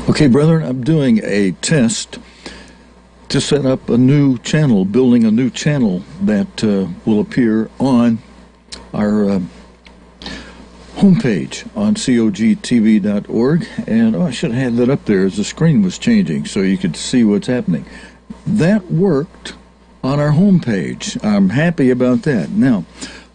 Okay, brethren, I'm doing a test to set up a new channel, building a new channel that will appear on our homepage on cogtv.org. And I should have had that up there as the screen was changing so you could see what's happening. That worked on our homepage. I'm happy about that. Now,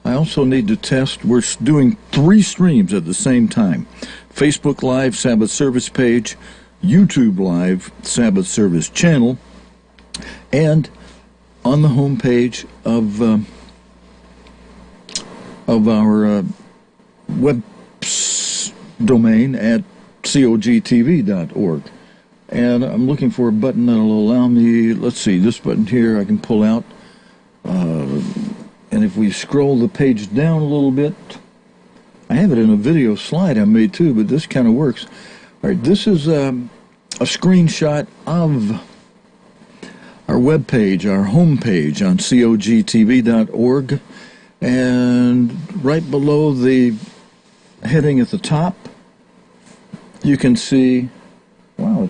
I also need to test. We're doing 3 streams at the same time. Facebook Live Sabbath Service page, YouTube Live Sabbath Service channel, and on the homepage of our web domain at cogtv.org. And I'm looking for a button that will allow me, let's see, this button here I can pull out. And if we scroll the page down a little bit, I have it in a video slide I made too, but this kind of works. All right, this is a screenshot of our web page, our home page on cogtv.org. And right below the heading at the top, you can see, wow,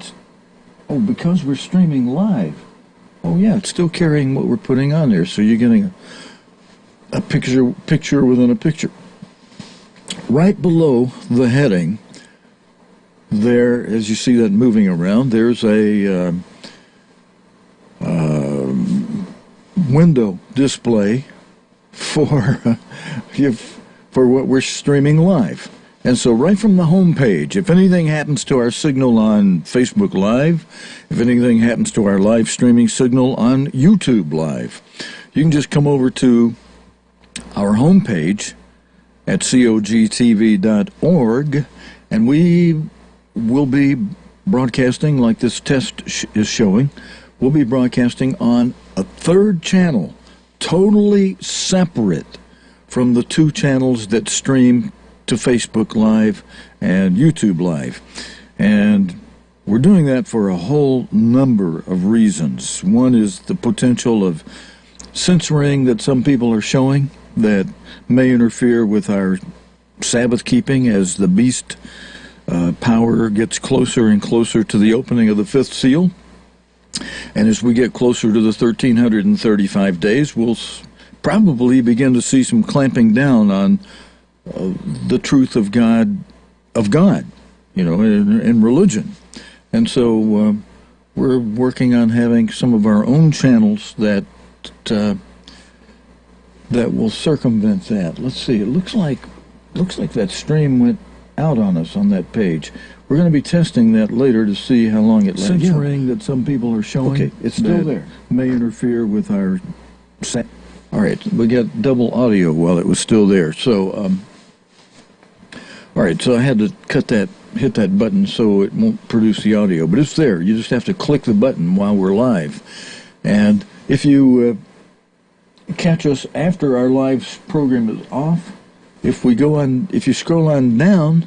because we're streaming live. Oh yeah, it's still carrying what we're putting on there, so you're getting a picture within a picture. Right below the heading, there, as you see that moving around, there's a window display for what we're streaming live. And so right from the home page, if anything happens to our signal on Facebook Live, if anything happens to our live streaming signal on YouTube Live, you can just come over to our home page at cogtv.org, and we will be broadcasting, like this test is showing, we'll be broadcasting on a 3rd channel, totally separate from the 2 channels that stream to Facebook Live and YouTube Live. And we're doing that for a whole number of reasons. One is the potential of censoring that some people are showing that may interfere with our Sabbath keeping as the beast power gets closer and closer to the opening of the 5th seal. And as we get closer to the 1335 days, we'll probably begin to see some clamping down on the truth of God, you know, in religion. And so we're working on having some of our own channels that will circumvent that. Let's see. It looks like that stream went out on us on that page. We're going to be testing that later to see how long it lasts. Censoring that some people are showing. Okay, it's still there. May interfere with our. All right, we got double audio while it was still there. So, all right. So I had to hit that button so it won't produce the audio, but it's there. You just have to click the button while we're live, and if you catch us after our live program is off, if you scroll on down,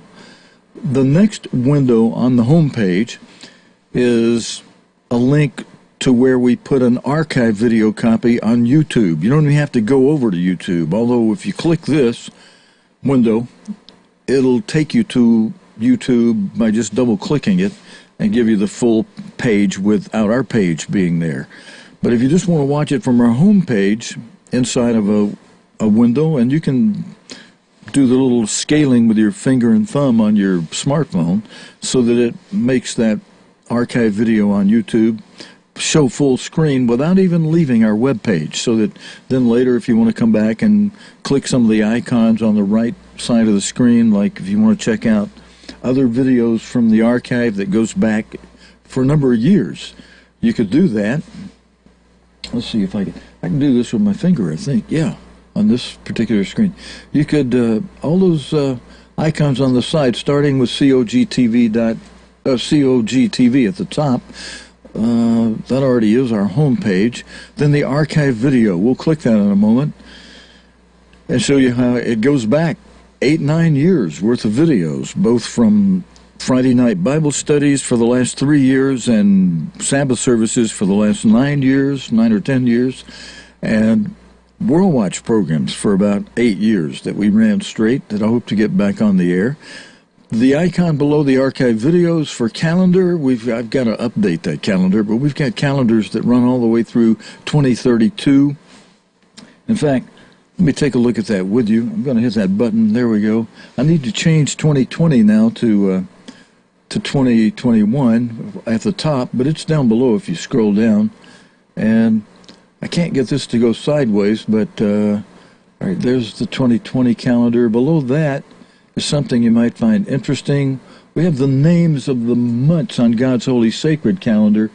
the next window on the home page is a link to where we put an archive video copy on YouTube. You don't even have to go over to YouTube, although if you click this window, it'll take you to YouTube by just double-clicking it and give you the full page without our page being there. But if you just want to watch it from our home page inside of a window, and you can do the little scaling with your finger and thumb on your smartphone so that it makes that archive video on YouTube show full screen without even leaving our web page, so that then later if you want to come back and click some of the icons on the right side of the screen, like if you want to check out other videos from the archive that goes back for a number of years, you could do that. Let's see if I can do this with my finger, I think. Yeah, on this particular screen. You could, all those icons on the side, starting with cogtv at the top, that already is our home page. Then the archive video, we'll click that in a moment and show you how it goes back 8-9 years worth of videos, both from Friday night Bible studies for the last 3 years and Sabbath services for the last 9 or 10 years, and World Watch programs for about 8 years that we ran straight that I hope to get back on the air. The icon below the archive videos for calendar, I've got to update that calendar, but we've got calendars that run all the way through 2032. In fact, let me take a look at that with you. I'm going to hit that button. There we go. I need to change 2020 now to 2021 at the top, but it's down below if you scroll down. And I can't get this to go sideways, but all right, there's the 2020 calendar. Below that is something you might find interesting. We have the names of the months on God's holy sacred calendar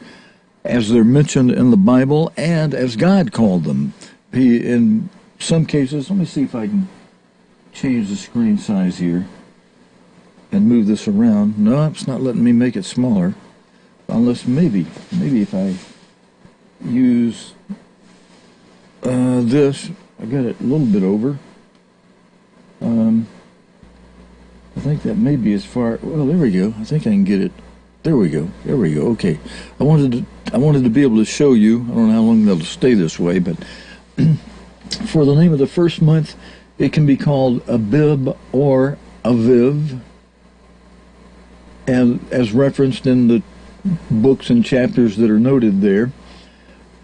as they're mentioned in the Bible and as God called them. In some cases, let me see if I can change the screen size here and move this around. No, it's not letting me make it smaller. Unless maybe if I use this, I got it a little bit over. I think that may be as far. Well, there we go. I think I can get it. There we go. There we go. Okay. I wanted to be able to show you. I don't know how long they'll stay this way, but for the name of the first month, it can be called Abib or Aviv, and as referenced in the books and chapters that are noted there.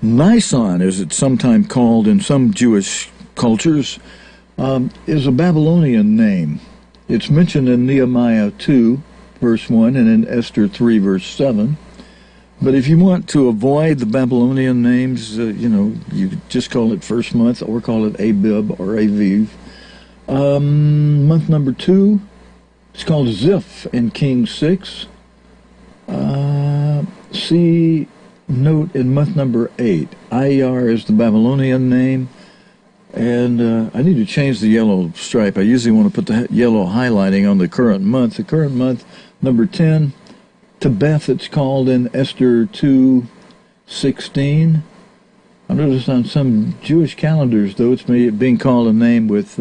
Nisan, as it's sometimes called in some Jewish cultures, is a Babylonian name. It's mentioned in Nehemiah 2, verse 1, and in Esther 3, verse 7. But if you want to avoid the Babylonian names, you just call it first month or call it Abib or Aviv. Month number 2, it's called Ziph in Kings 6. See note in month number 8. Iyar is the Babylonian name. And I need to change the yellow stripe. I usually want to put the yellow highlighting on the current month. The current month, number 10, Tebeth, it's called in Esther 2:16. I noticed on some Jewish calendars, though, it's being called a name with,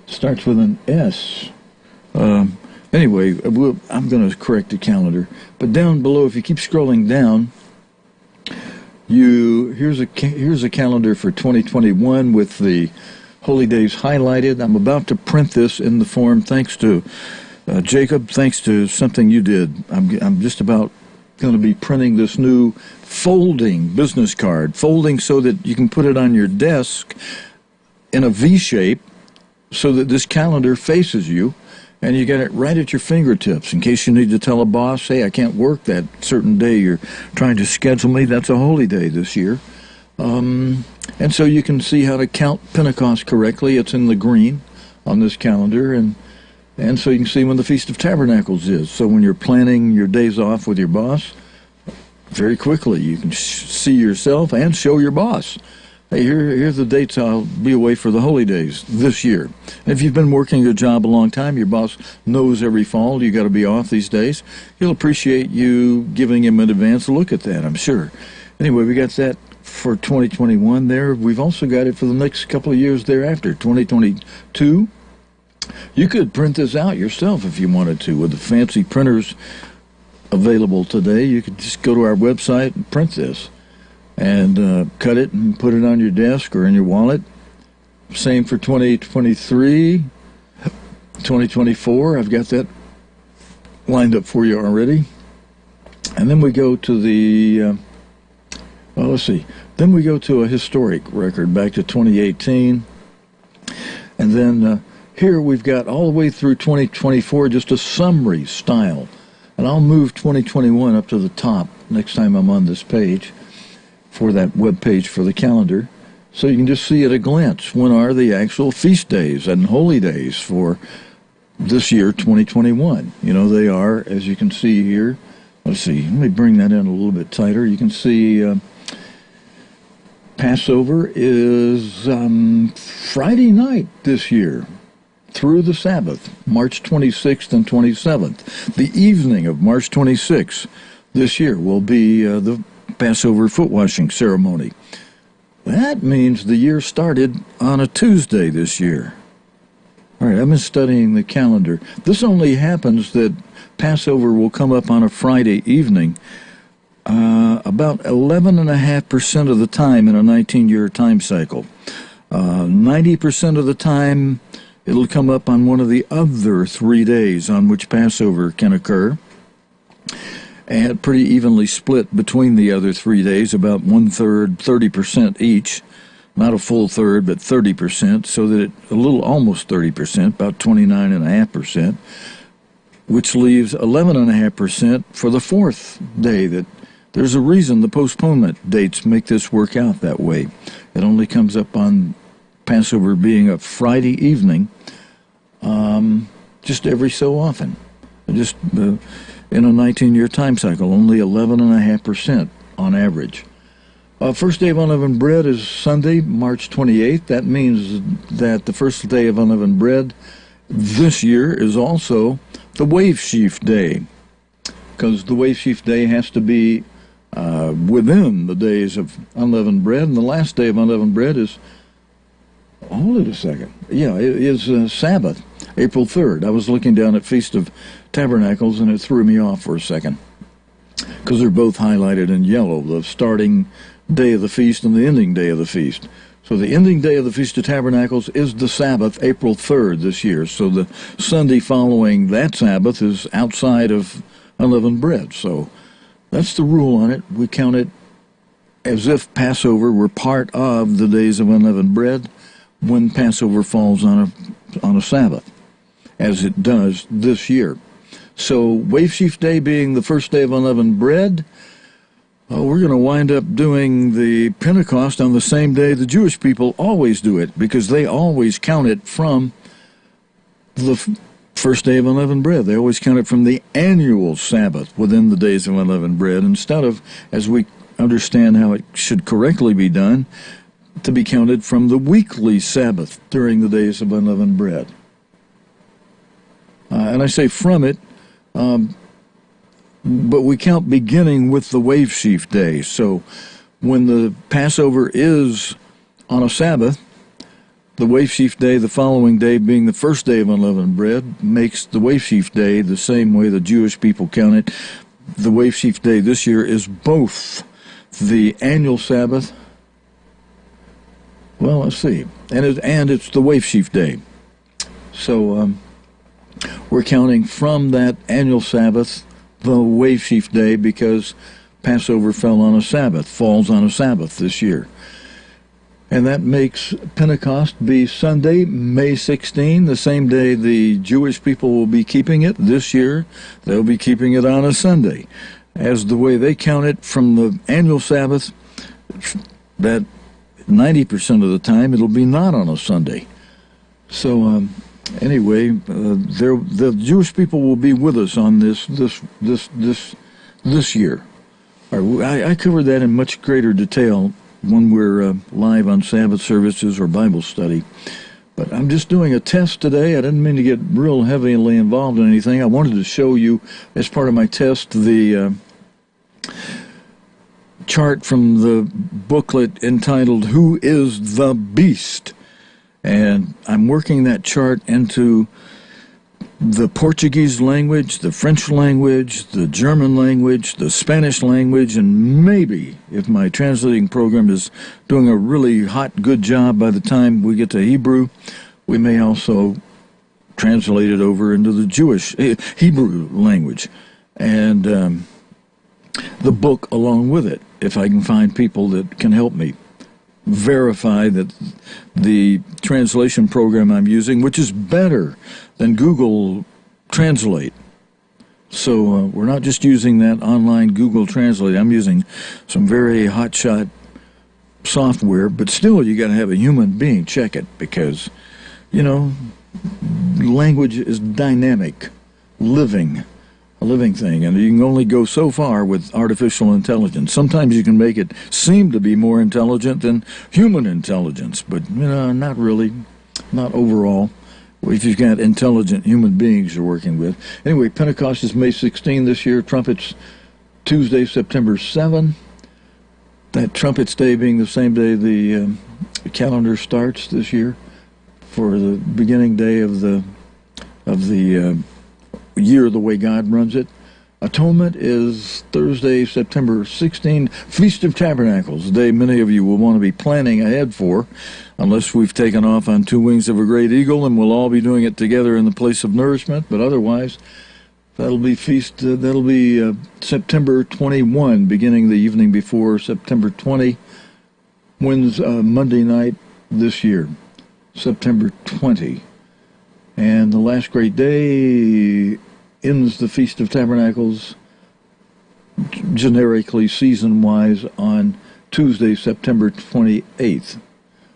starts with an S. Anyway, I'm going to correct the calendar. But down below, if you keep scrolling down, here's a calendar for 2021 with the holy days highlighted. I'm about to print this in the form thanks to Jacob, thanks to something you did. I'm just about going to be printing this new folding business card, folding so that you can put it on your desk in a V shape so that this calendar faces you. And you get it right at your fingertips in case you need to tell a boss, hey, I can't work that certain day you're trying to schedule me. That's a holy day this year. And so you can see how to count Pentecost correctly. It's in the green on this calendar. And so you can see when the Feast of Tabernacles is. So when you're planning your days off with your boss, very quickly you can see yourself and show your boss. Hey, here's the dates I'll be away for the holy days this year. And if you've been working your job a long time, your boss knows every fall you got to be off these days. He'll appreciate you giving him an advance look at that, I'm sure. Anyway, we got that for 2021 there. We've also got it for the next couple of years thereafter, 2022. You could print this out yourself if you wanted to with the fancy printers available today. You could just go to our website and print this. And cut it and put it on your desk or in your wallet. Same for 2023, 2024. I've got that lined up for you already. And then we go to the, let's see. Then we go to a historic record back to 2018. And then here we've got all the way through 2024, just a summary style. And I'll move 2021 up to the top next time I'm on this page, for that web page for the calendar, so you can just see at a glance when are the actual feast days and holy days for this year, 2021. They are, as you can see here. Let's see, let me bring that in a little bit tighter. You can see Passover is Friday night this year through the Sabbath, March 26th and 27th. The evening of March 26th this year will be the Passover foot washing ceremony. That means the year started on a Tuesday this year. All right, I've been studying the calendar. This only happens that Passover will come up on a Friday evening about 11.5% of the time in a 19-year time cycle. 90% of the time it'll come up on one of the other 3 days on which Passover can occur, and pretty evenly split between the other 3 days, about 1/3, 30% each. Not a full third, but 30%, so that almost 30%, about 29.5%, which leaves 11.5% for the fourth day. That there's a reason the postponement dates make this work out that way. It only comes up on Passover being a Friday evening, just every so often. Just in a 19-year time cycle, only 11.5% on average. First day of unleavened bread is Sunday, March 28th. That means that the first day of unleavened bread this year is also the wave sheaf day, because the wave sheaf day has to be within the days of unleavened bread, and the last day of unleavened bread is, hold it a second, is Sabbath, April 3rd. I was looking down at Feast of Tabernacles, and it threw me off for a second, because they're both highlighted in yellow, the starting day of the feast and the ending day of the feast. So the ending day of the Feast of Tabernacles is the Sabbath, April 3rd this year. So the Sunday following that Sabbath is outside of unleavened bread. So that's the rule on it. We count it as if Passover were part of the days of unleavened bread when Passover falls on a Sabbath, as it does this year. So Wave Sheaf Day being the first day of unleavened bread, we're going to wind up doing the Pentecost on the same day the Jewish people always do it, because they always count it from the first day of unleavened bread. They always count it from the annual Sabbath within the days of unleavened bread, instead of, as we understand how it should correctly be done, to be counted from the weekly Sabbath during the days of unleavened bread. And I say from it, but we count beginning with the Wave Sheaf Day. So when the Passover is on a Sabbath, the Wave Sheaf Day the following day being the first day of unleavened bread makes the Wave Sheaf Day the same way the Jewish people count it. The Wave Sheaf Day this year is both the annual Sabbath, well, let's see, and it's the Wave Sheaf Day. So we're counting from that annual Sabbath the Wave Sheaf Day, because Passover fell on a Sabbath, falls on a Sabbath this year. And that makes Pentecost be Sunday, May 16, the same day the Jewish people will be keeping it this year. They'll be keeping it on a Sunday. As the way they count it from the annual Sabbath, that 90% of the time it'll be not on a Sunday. So anyway, the Jewish people will be with us on this year. I covered that in much greater detail when we're live on Sabbath services or Bible study. But I'm just doing a test today. I didn't mean to get real heavily involved in anything. I wanted to show you, as part of my test, the chart from the booklet entitled "Who is the Beast?" And I'm working that chart into the Portuguese language, the French language, the German language, the Spanish language, and maybe, if my translating program is doing a really hot, good job by the time we get to Hebrew, we may also translate it over into the Jewish Hebrew language, and the book along with it, if I can find people that can help me verify that the translation program I'm using, which is better than Google Translate. So we're not just using that online Google Translate. I'm using some very hotshot software, but still you got to have a human being check it, because, language is dynamic, a living thing, and you can only go so far with artificial intelligence. Sometimes you can make it seem to be more intelligent than human intelligence, but not really, not overall, if you've got intelligent human beings you're working with. Anyway, Pentecost is May 16 this year. Trumpets, Tuesday, September 7. That Trumpets Day being the same day the calendar starts this year for the beginning day of the year, the way God runs it. Atonement is Thursday, September 16th. Feast of Tabernacles, a day many of you will want to be planning ahead for, unless we've taken off on two wings of a great eagle and we'll all be doing it together in the place of nourishment. But otherwise, that'll be September 21, beginning the evening before September 20. When's Monday night this year? September 20. And the last great day ends the Feast of Tabernacles, generically season-wise, on Tuesday, September 28th.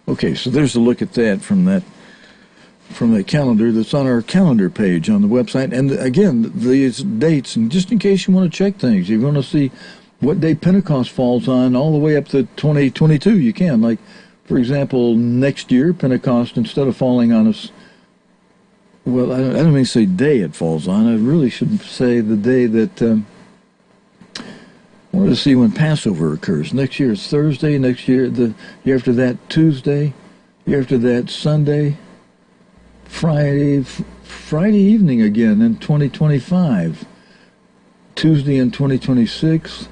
Okay, so there's a look at that from the calendar that's on our calendar page on the website. And again, these dates, and just in case you want to check things, you want to see what day Pentecost falls on all the way up to 2022, you can. Like, for example, next year, Pentecost, instead of falling on us, well, I don't mean to say day it falls on. I really should say the day that I want to see when Passover occurs. Next year is Thursday. Next year, the year after that, Tuesday. Year after that, Sunday. Friday evening again in 2025. Tuesday in 2026.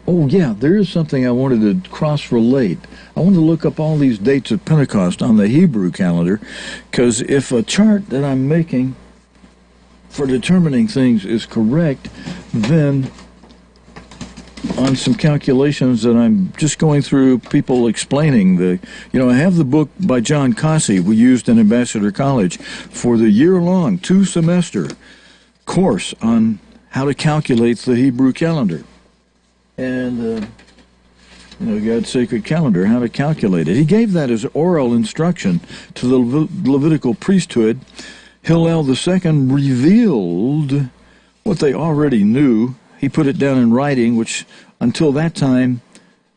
Oh, yeah, there is something I wanted to cross-relate. I wanted to look up all these dates of Pentecost on the Hebrew calendar, because if a chart that I'm making for determining things is correct, then on some calculations that I'm just going through, people explaining I have the book by John Cossey we used in Ambassador College for the year-long, 2-semester course on how to calculate the Hebrew calendar. And, God's sacred calendar, how to calculate it. He gave that as oral instruction to the Levitical priesthood. Hillel II revealed what they already knew. He put it down in writing, which until that time,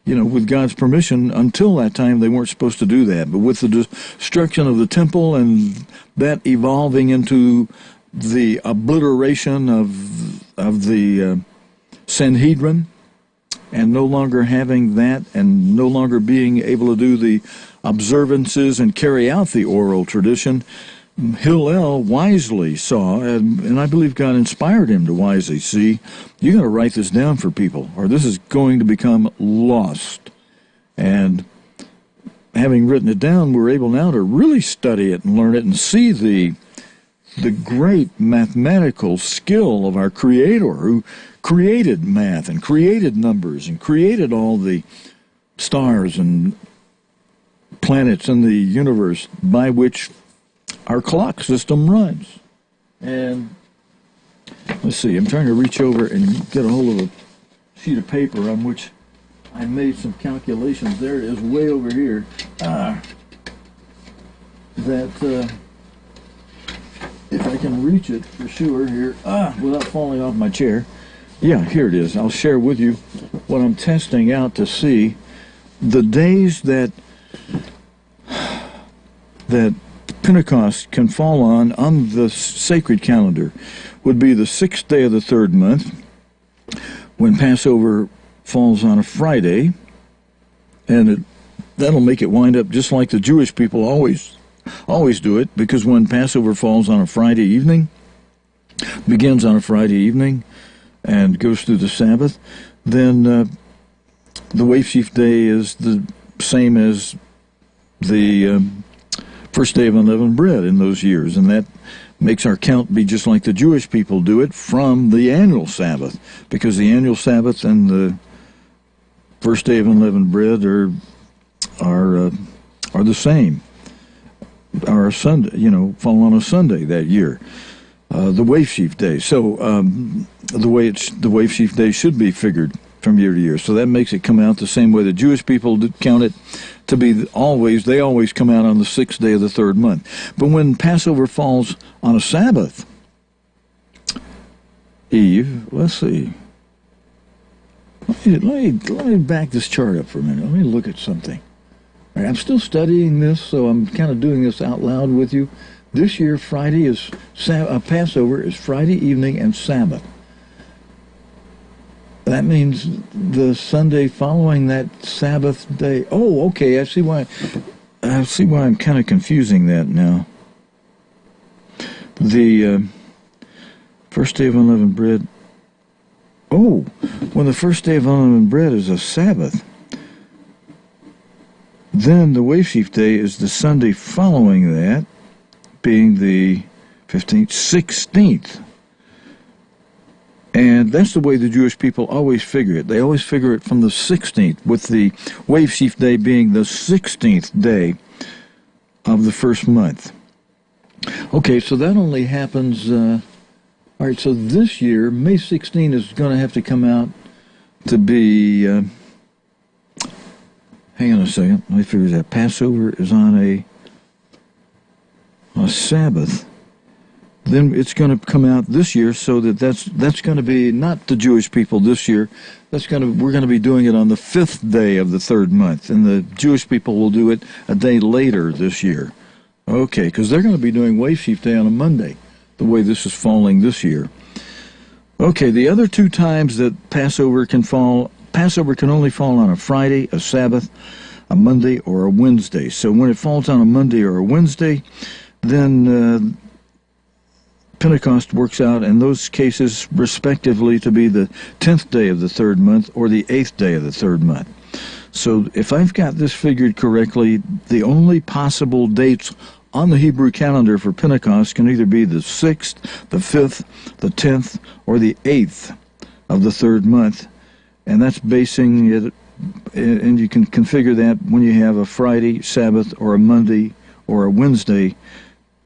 with God's permission, until that time they weren't supposed to do that. But with the destruction of the temple and that evolving into the obliteration of the Sanhedrin, and no longer having that and no longer being able to do the observances and carry out the oral tradition, Hillel wisely saw, and I believe God inspired him to wisely see, you got to write this down for people, or this is going to become lost. And having written it down, we're able now to really study it and learn it and see the great mathematical skill of our Creator, who created math and created numbers and created all the stars and planets in the universe by which our clock system runs. And let's see, I'm trying to reach over and get a hold of a sheet of paper on which I made some calculations. There it is, way over here. If I can reach it for sure here, without falling off my chair. Yeah, here it is. I'll share with you what I'm testing out to see. The days that Pentecost can fall on the sacred calendar would be the 6th day of the 3rd month, when Passover falls on a Friday, and that'll make it wind up just like the Jewish people always do it, because when Passover falls on a Friday evening, begins on a Friday evening, and goes through the Sabbath, then the Wave Sheaf Day is the same as the first day of unleavened bread in those years, and that makes our count be just like the Jewish people do it from the annual Sabbath, because the annual Sabbath and the first day of unleavened bread are the same. Are Sunday, fall on a Sunday that year. The Wave Sheaf Day. So the Wave Sheaf Day should be figured from year to year. So that makes it come out the same way the Jewish people count it to be they always come out on the 6th day of the 3rd month. But when Passover falls on a Sabbath Eve, let's see. Let me back this chart up for a minute. Let me look at something. All right, I'm still studying this, so I'm kind of doing this out loud with you. This year, Passover is Friday evening and Sabbath. That means the Sunday following that Sabbath day. Oh, okay. I see why I'm kind of confusing that now. First day of unleavened bread. Oh, when the first day of unleavened bread is a Sabbath, then the wave sheaf day is the Sunday following that, being the 15th, 16th. And that's the way the Jewish people always figure it. They always figure it from the 16th, with the wave sheaf day being the 16th day of the first month. Okay, so that only happens, all right, so this year, May 16 is going to have to come out to be, hang on a second, let me figure that. Passover is on a Sabbath. Then it's going to come out this year, so that's going to be not the Jewish people this year. We're going to be doing it on the 5th day of the 3rd month, and the Jewish people will do it a day later this year. Okay, because they're going to be doing wave sheaf day on a Monday, the way this is falling this year. Okay, the other two times that Passover can only fall on a Friday, a Sabbath, a Monday, or a Wednesday. So when it falls on a Monday or a Wednesday, then Pentecost works out in those cases respectively to be the 10th day of the 3rd month or the 8th day of the 3rd month. So if I've got this figured correctly, the only possible dates on the Hebrew calendar for Pentecost can either be the 6th, the 5th, the 10th, or the 8th of the 3rd month. And that's basing it, and you can configure that when you have a Friday, Sabbath, or a Monday, or a Wednesday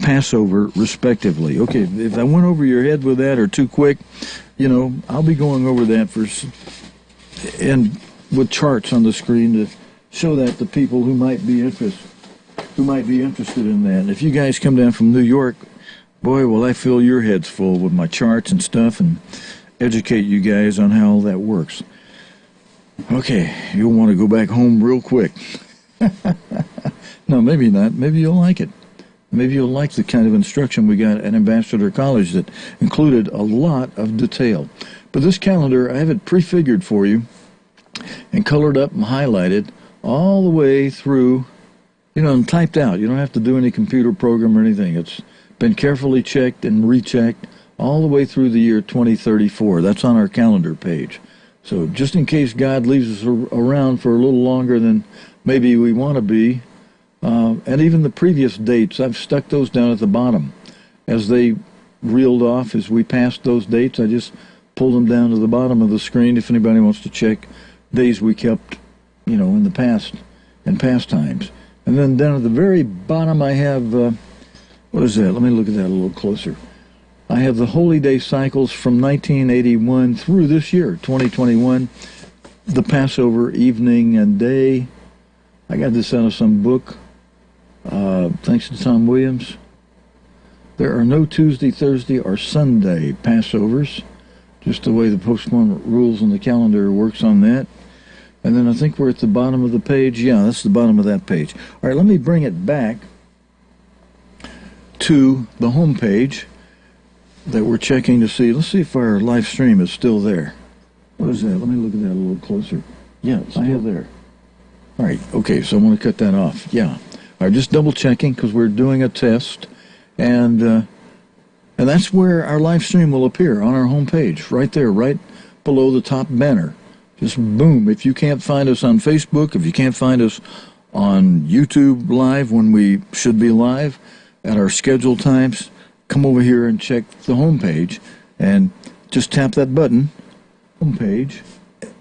Passover, respectively. Okay, if I went over your head with that or too quick, I'll be going over that and with charts on the screen to show that to people who might be interested in that. And if you guys come down from New York, boy, will I fill your heads full with my charts and stuff and educate you guys on how all that works. Okay, you'll want to go back home real quick. No, maybe not. Maybe you'll like it. Maybe you'll like the kind of instruction we got at Ambassador College that included a lot of detail. But this calendar, I have it prefigured for you and colored up and highlighted all the way through, and typed out. You don't have to do any computer program or anything. It's been carefully checked and rechecked all the way through the year 2034. That's on our calendar page. So just in case God leaves us around for a little longer than maybe we want to be, and even the previous dates, I've stuck those down at the bottom. As they reeled off, as we passed those dates, I just pulled them down to the bottom of the screen if anybody wants to check days we kept, in the past, in past times. And then down at the very bottom I have, what is that? Let me look at that a little closer. I have the holy day cycles from 1981 through this year, 2021, the Passover evening and day. I got this out of some book. Thanks to Tom Williams. There are no Tuesday, Thursday, or Sunday Passovers, just the way the postponed rules on the calendar works on that. And then I think we're at the bottom of the page. Yeah, that's the bottom of that page. All right, let me bring it back to the home page that we're checking to see. Let's see if our live stream is still there. What is that? Let me look at that a little closer. Yeah, it's still there. All right, okay, so I'm going to cut that off. Yeah. All right, just double checking because we're doing a test, and that's where our live stream will appear on our home page, right there, right below the top banner. Just boom. If you can't find us on Facebook, if you can't find us on YouTube Live when we should be live at our scheduled times, come over here and check the home page, and just tap that button, home page,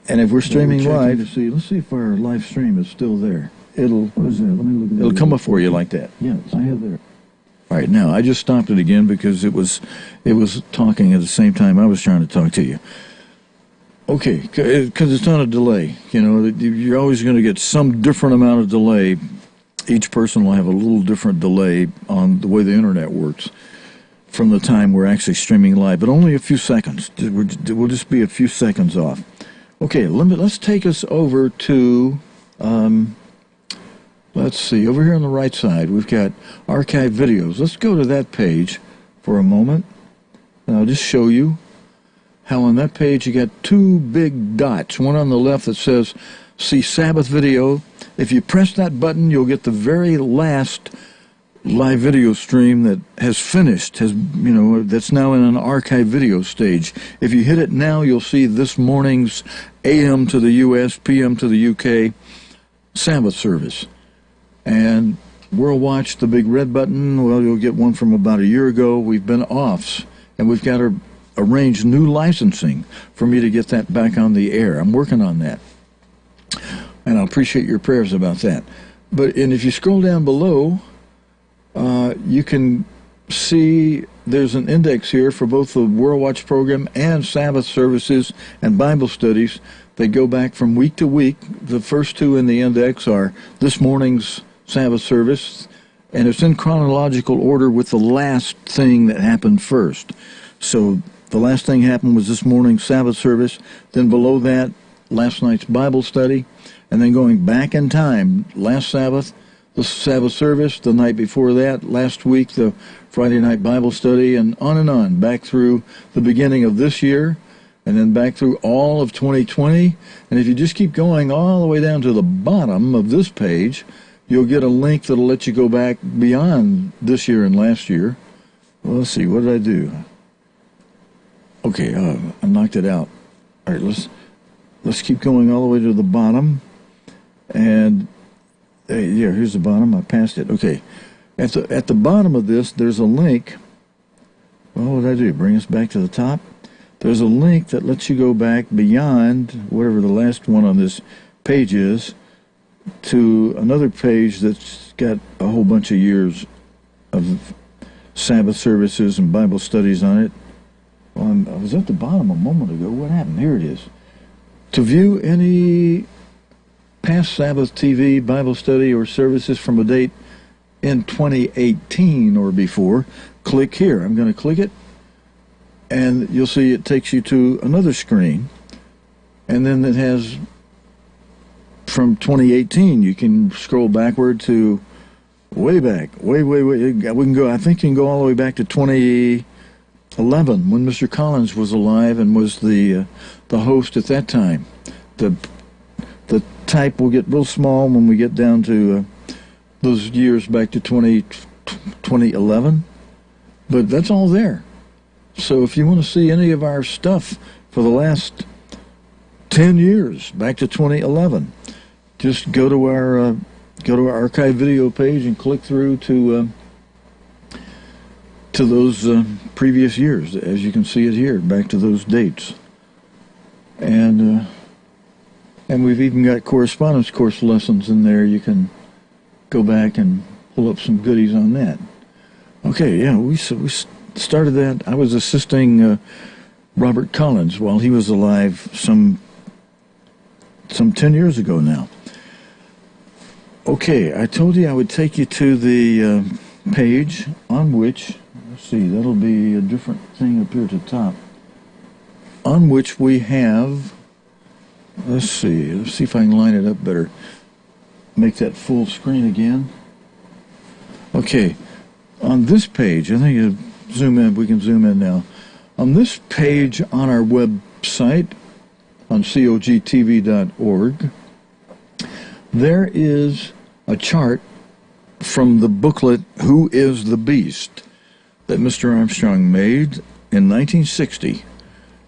and if we're streaming live, let's see if our live stream is still there. What is that? Let me look at that. It'll come up for you like that. Yeah, I have there. All right, now I just stopped it again because it was talking at the same time I was trying to talk to you. Okay, because it's on a delay. You're always going to get some different amount of delay. Each person will have a little different delay on the way the internet works from the time we're actually streaming live, but only a few seconds. We'll just be a few seconds off. Okay, let's take us over to, let's see, over here on the right side, we've got archive videos. Let's go to that page for a moment, and I'll just show you how on that page you got two big dots, one on the left that says see Sabbath video. If you press that button, you'll get the very last live video stream that has finished, that's now in an archive video stage. If you hit it now, you'll see this morning's AM to the U.S., PM to the U.K. Sabbath service. And World Watch, the big red button, well, you'll get one from about a year ago. We've been off, and we've got to arrange new licensing for me to get that back on the air. I'm working on that, and I appreciate your prayers about that. And if you scroll down below, you can see there's an index here for both the World Watch program and Sabbath services and Bible studies. They go back from week to week. The first two in the index are this morning's Sabbath service, and it's in chronological order with the last thing that happened first. So the last thing happened was this morning's Sabbath service. Then below that, last night's Bible study. And then going back in time, last Sabbath, the Sabbath service, the night before that, last week, the Friday night Bible study, and on, back through the beginning of this year, and then back through all of 2020. And if you just keep going all the way down to the bottom of this page, you'll get a link that'll let you go back beyond this year and last year. Well, let's see, what did I do? Okay, I knocked it out. All right, let's keep going all the way to the bottom. And here's the bottom. I passed it. Okay, at the bottom of this, there's a link. Well, what did I do? Bring us back to the top. There's a link that lets you go back beyond whatever the last one on this page is to another page that's got a whole bunch of years of Sabbath services and Bible studies on it. Well, I was at the bottom a moment ago. What happened? Here it is. To view any past Sabbath TV, Bible study, or services from a date in 2018 or before, click here. I'm going to click it, and you'll see it takes you to another screen. And then it has from 2018. You can scroll backward to way back, way. We can go. I think you can go all the way back to 2011 when Mr. Collins was alive and was the host at that time. The type will get real small when we get down to those years back to 2011, but that's all there. So if you want to see any of our stuff for the last 10 years, back to 2011, just go to our archive video page and click through to those previous years, as you can see it here, back to those dates. And we've even got correspondence course lessons in there. You can go back and pull up some goodies on that. Okay, yeah, we started that. I was assisting Robert Collins while he was alive some 10 years ago now. Okay, I told you I would take you to the page on which, let's see, that'll be a different thing up here at the top, on which we have, let's see if I can line it up better, make that full screen again. Okay, on this page, I think you zoom in, we can zoom in now. On this page on our website, on cogtv.org, there is a chart from the booklet, Who is the Beast?, that Mr. Armstrong made in 1960.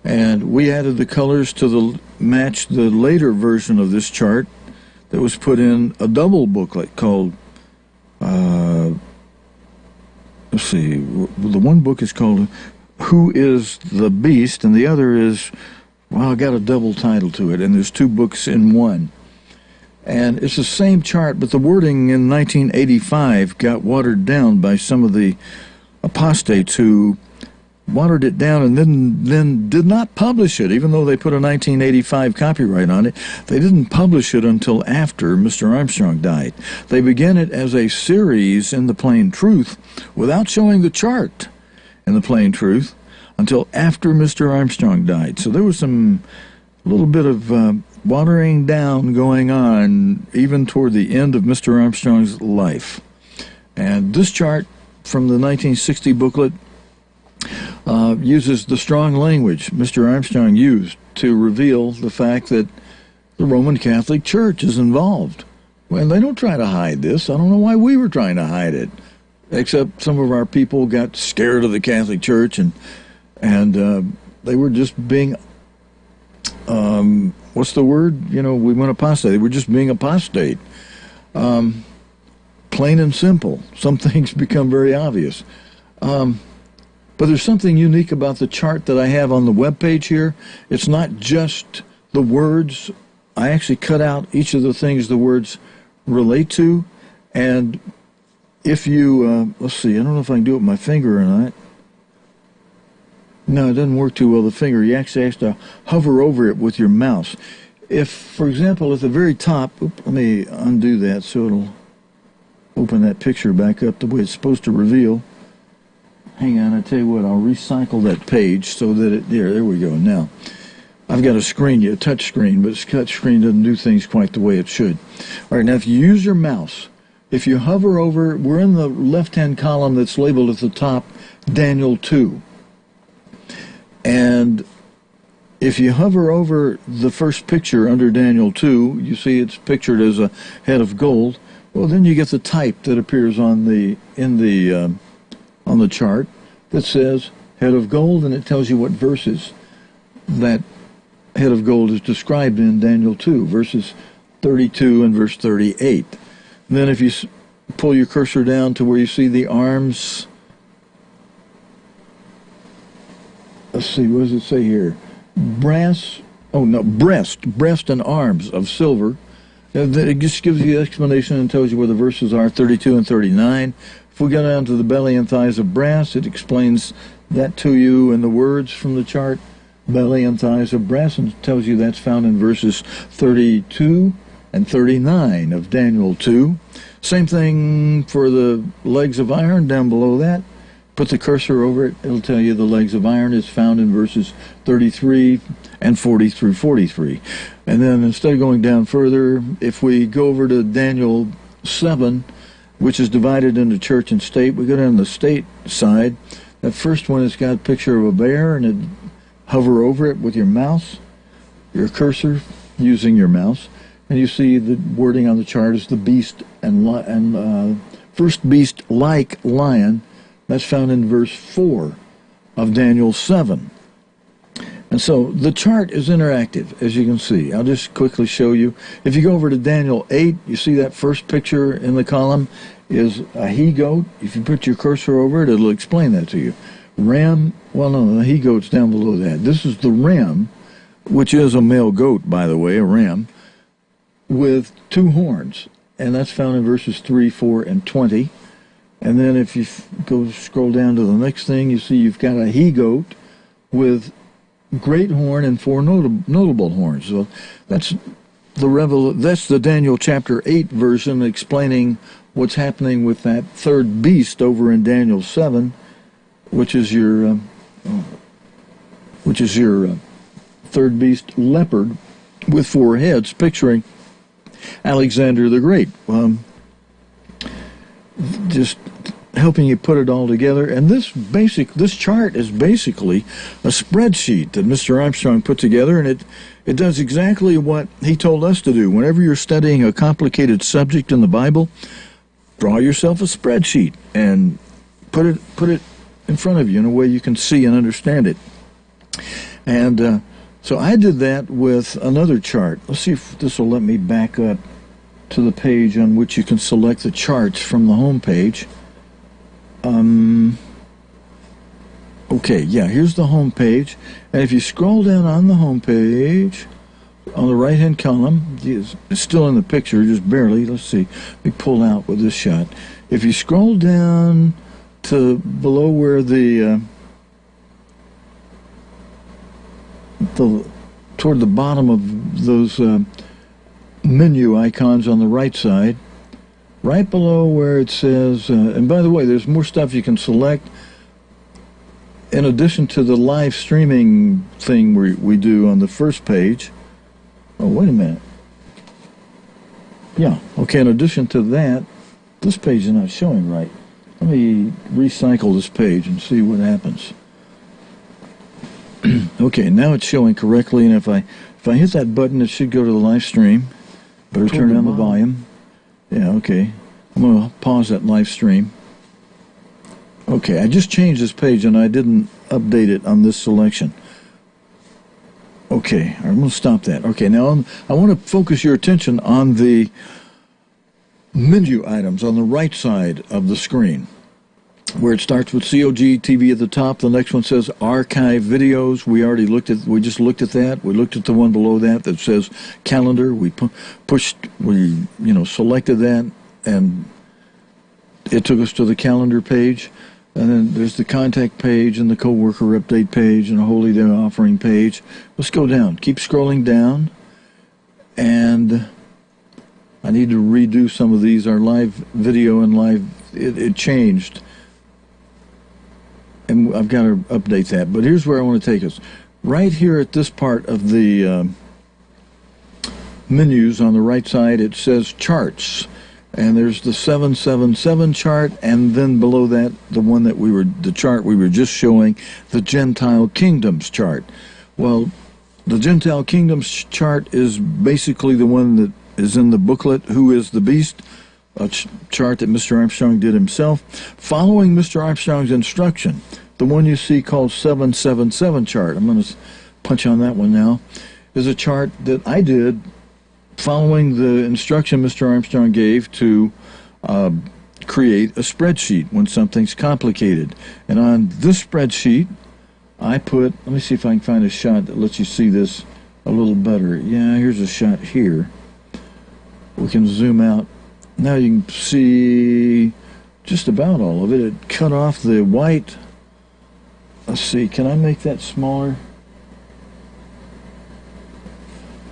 And we added the colors to match the later version of this chart that was put in a double booklet called, let's see, the one book is called Who is the Beast? And the other is, well, I got a double title to it, and there's two books in one. And it's the same chart, but the wording in 1985 got watered down by some of the apostates who watered it down and then did not publish it, even though they put a 1985 copyright on it. They didn't publish it until after Mr. Armstrong died. They began it as a series in the Plain Truth without showing the chart in the Plain Truth until after Mr. Armstrong died. So there was a little bit of watering down going on even toward the end of Mr. Armstrong's life. And this chart from the 1960 booklet uses the strong language Mr. Armstrong used to reveal the fact that the Roman Catholic Church is involved. Well, they don't try to hide this. I don't know why we were trying to hide it. except some of our people got scared of the Catholic Church, and they were just being, what's the word? You know, we went apostate. They were just being apostate. Plain and simple. Some things become very obvious. But there's something unique about the chart that I have on the webpage here. It's not just the words. I actually cut out each of the things the words relate to. And if you, let's see, I don't know if I can do it with my finger or not. No, it doesn't work too well with the finger. You actually have to hover over it with your mouse. If, for example, at the very top, let me undo that so it'll open that picture back up the way it's supposed to reveal. Hang on, I tell you what, I'll recycle that page so that it, there we go. Now, I've got a screen, a touch screen, but a touch screen doesn't do things quite the way it should. All right, now if you use your mouse, if you hover over, we're in the left-hand column that's labeled at the top, Daniel 2. And if you hover over the first picture under Daniel 2, you see it's pictured as a head of gold. Well, then you get the type that appears on the chart that says head of gold, and it tells you what verses that head of gold is described in Daniel 2, verses 32 and verse 38. And then if you pull your cursor down to where you see the arms, let's see, what does it say here? Breast and arms of silver. It just gives you the explanation and tells you where the verses are, 32 and 39. If we go down to the belly and thighs of brass, it explains that to you in the words from the chart, belly and thighs of brass, and tells you that's found in verses 32 and 39 of Daniel 2. Same thing for the legs of iron down below that. Put the cursor over it, it'll tell you the legs of iron is found in verses 33 and 40 through 43. And then instead of going down further, if we go over to Daniel 7, which is divided into church and state, we go down the state side. That first one has got a picture of a bear, and it hover over it with your mouse, your cursor, using your mouse, and you see the wording on the chart is the beast and first beast like lion. That's found in verse 4 of Daniel 7. And so the chart is interactive, as you can see. I'll just quickly show you. If you go over to Daniel 8, you see that first picture in the column is a he-goat. If you put your cursor over it, it'll explain that to you. Ram, well, no, the he-goat's down below that. This is the ram, which is a male goat, by the way, a ram, with 2 horns. And that's found in verses 3, 4, and 20. And then if you go scroll down to the next thing, you see you've got a he-goat with great horn and 4 notable horns. So that's the Daniel chapter 8 version explaining what's happening with that third beast over in Daniel 7, which is your third beast leopard with 4 heads, picturing Alexander the Great. Just helping you put it all together. And this chart is basically a spreadsheet that Mr. Armstrong put together, and it does exactly what he told us to do. Whenever you're studying a complicated subject in the Bible, draw yourself a spreadsheet and put it in front of you in a way you can see and understand it. And so I did that with another chart. Let's see if this will let me back up to the page on which you can select the charts from the home page. Okay, yeah, here's the home page. And if you scroll down on the home page, on the right-hand column, it's still in the picture, just barely. Let's see. Let me pull out with this shot. If you scroll down to below where toward the bottom of those menu icons on the right side, right below where it says, and by the way, there's more stuff you can select in addition to the live streaming thing we do on the first page. Oh, wait a minute. Yeah, okay, in addition to that, this page is not showing right. Let me recycle this page and see what happens. Okay, now it's showing correctly, and if I hit that button, it should go to the live stream. Better turn down the volume. Yeah, okay. I'm going to pause that live stream. Okay, I just changed this page and I didn't update it on this selection. Okay, I'm going to stop that. Okay, now I want to focus your attention on the menu items on the right side of the screen, where it starts with COG TV at the top. The next one says Archive Videos. We just looked at that. We looked at the one below that says Calendar. We selected that, and it took us to the calendar page. And then there's the contact page and the coworker update page and a Holy Day offering page. Let's go down. Keep scrolling down. And I need to redo some of these. Our live video and it changed. And I've got to update that. But here's where I want to take us. Right here at this part of the menus on the right side, it says Charts. And there's the 777 chart, and then below that, the chart we were just showing, the Gentile Kingdoms chart. Well, the Gentile Kingdoms chart is basically the one that is in the booklet, Who is the Beast? A chart that Mr. Armstrong did himself. Following Mr. Armstrong's instruction, the one you see called 777 chart, I'm going to punch on that one now, is a chart that I did following the instruction Mr. Armstrong gave to create a spreadsheet when something's complicated. And on this spreadsheet, let me see if I can find a shot that lets you see this a little better. Yeah, here's a shot here. We can zoom out. Now you can see just about all of it. It cut off the white. Let's see, can I make that smaller?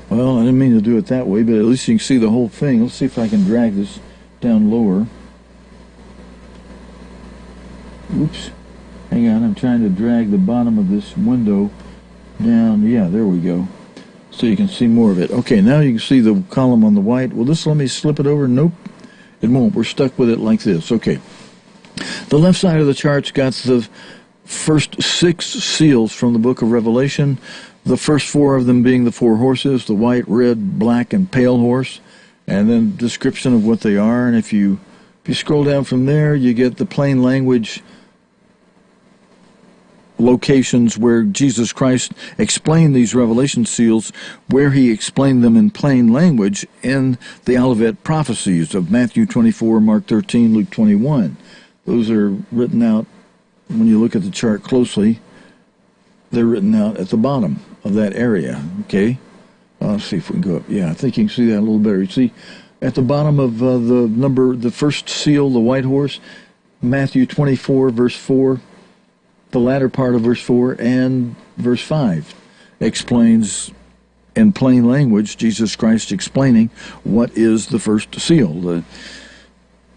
Well, I didn't mean to do it that way, but at least you can see the whole thing. Let's see if I can drag this down lower. Oops. Hang on, I'm trying to drag the bottom of this window down. Yeah, there we go. So you can see more of it. Okay, now you can see the column on the white. Will this let me slip it over? Nope, it won't. We're stuck with it like this. Okay. The left side of the chart's got the first 6 seals from the book of Revelation. The first 4 of them being the 4 horses, the white, red, black, and pale horse, and then description of what they are. And if you scroll down from there, you get the plain language locations where Jesus Christ explained these revelation seals, where he explained them in plain language in the Olivet prophecies of Matthew 24, Mark 13, Luke 21. Those are written out, when you look at the chart closely, they're written out at the bottom of that area, okay? Let's see if we can go up. Yeah, I think you can see that a little better. You see, at the bottom of the first seal, the white horse, Matthew 24, verse 4, the latter part of verse 4 and verse 5 explains in plain language, Jesus Christ explaining what is the first seal, the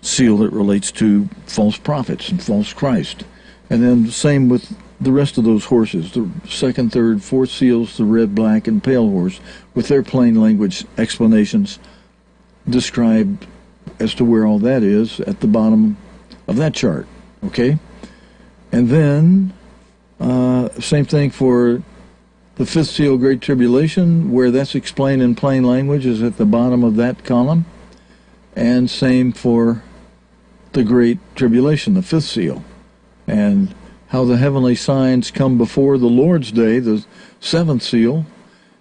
seal that relates to false prophets and false Christ. And then the same with the rest of those horses, the second, third, fourth seals, the red, black, and pale horse, with their plain language explanations described as to where all that is at the bottom of that chart, okay? And then, same thing for the 5th seal, Great Tribulation, where that's explained in plain language is at the bottom of that column. And same for the Great Tribulation, the 5th seal. And how the heavenly signs come before the Lord's Day, the 7th seal,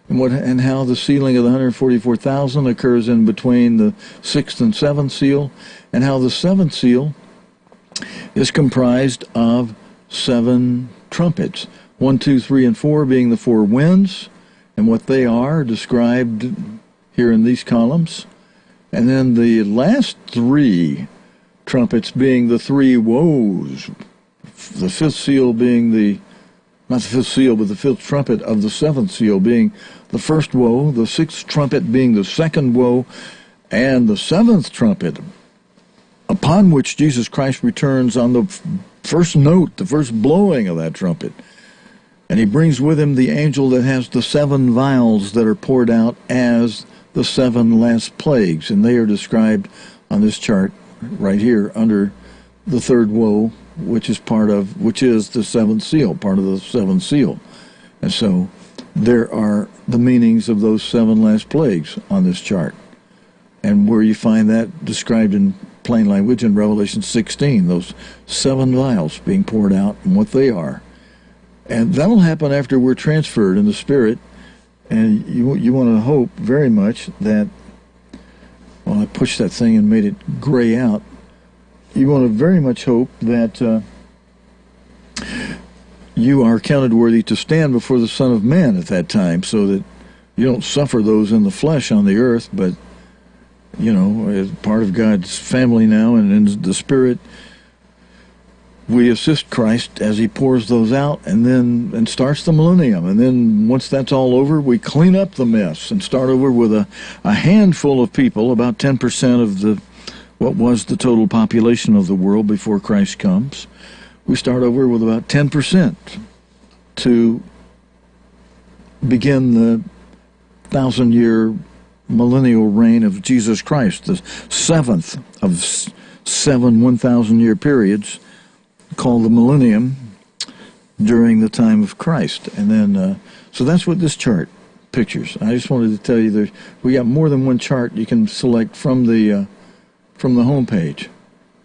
and how the sealing of the 144,000 occurs in between the 6th and 7th seal, and how the 7th seal is comprised of 7 trumpets, 1, 2, 3, and 4 being the 4 winds, and what they are described here in these columns, and then the last 3 trumpets being the 3 woes, the 5th seal being not the 5th seal, but the 5th trumpet of the 7th seal being the first woe, the 6th trumpet being the second woe, and the 7th trumpet, upon which Jesus Christ returns on the first note, the first blowing of that trumpet. And he brings with him the angel that has the 7 vials that are poured out as the 7 last plagues, and they are described on this chart right here under the 3rd woe, which is the 7th seal, part of the 7th seal. And so there are the meanings of those 7 last plagues on this chart. And where you find that described in plain language in Revelation 16, those 7 vials being poured out and what they are. And that'll happen after we're transferred in the Spirit. And you want to hope very much that, well, I pushed that thing and made it gray out. You want to very much hope that you are counted worthy to stand before the Son of Man at that time, so that you don't suffer those in the flesh on the earth, but, you know, as part of God's family now and in the Spirit, we assist Christ as he pours those out and starts the millennium. And then once that's all over, we clean up the mess and start over with a handful of people, about 10% of what was the total population of the world before Christ comes. We start over with about 10% to begin the 1,000-year millennial reign of Jesus Christ, the 7th of 7 1,000-year periods, called the millennium, during the time of Christ. And then, so that's what this chart pictures. I just wanted to tell you we got more than one chart you can select from the home page.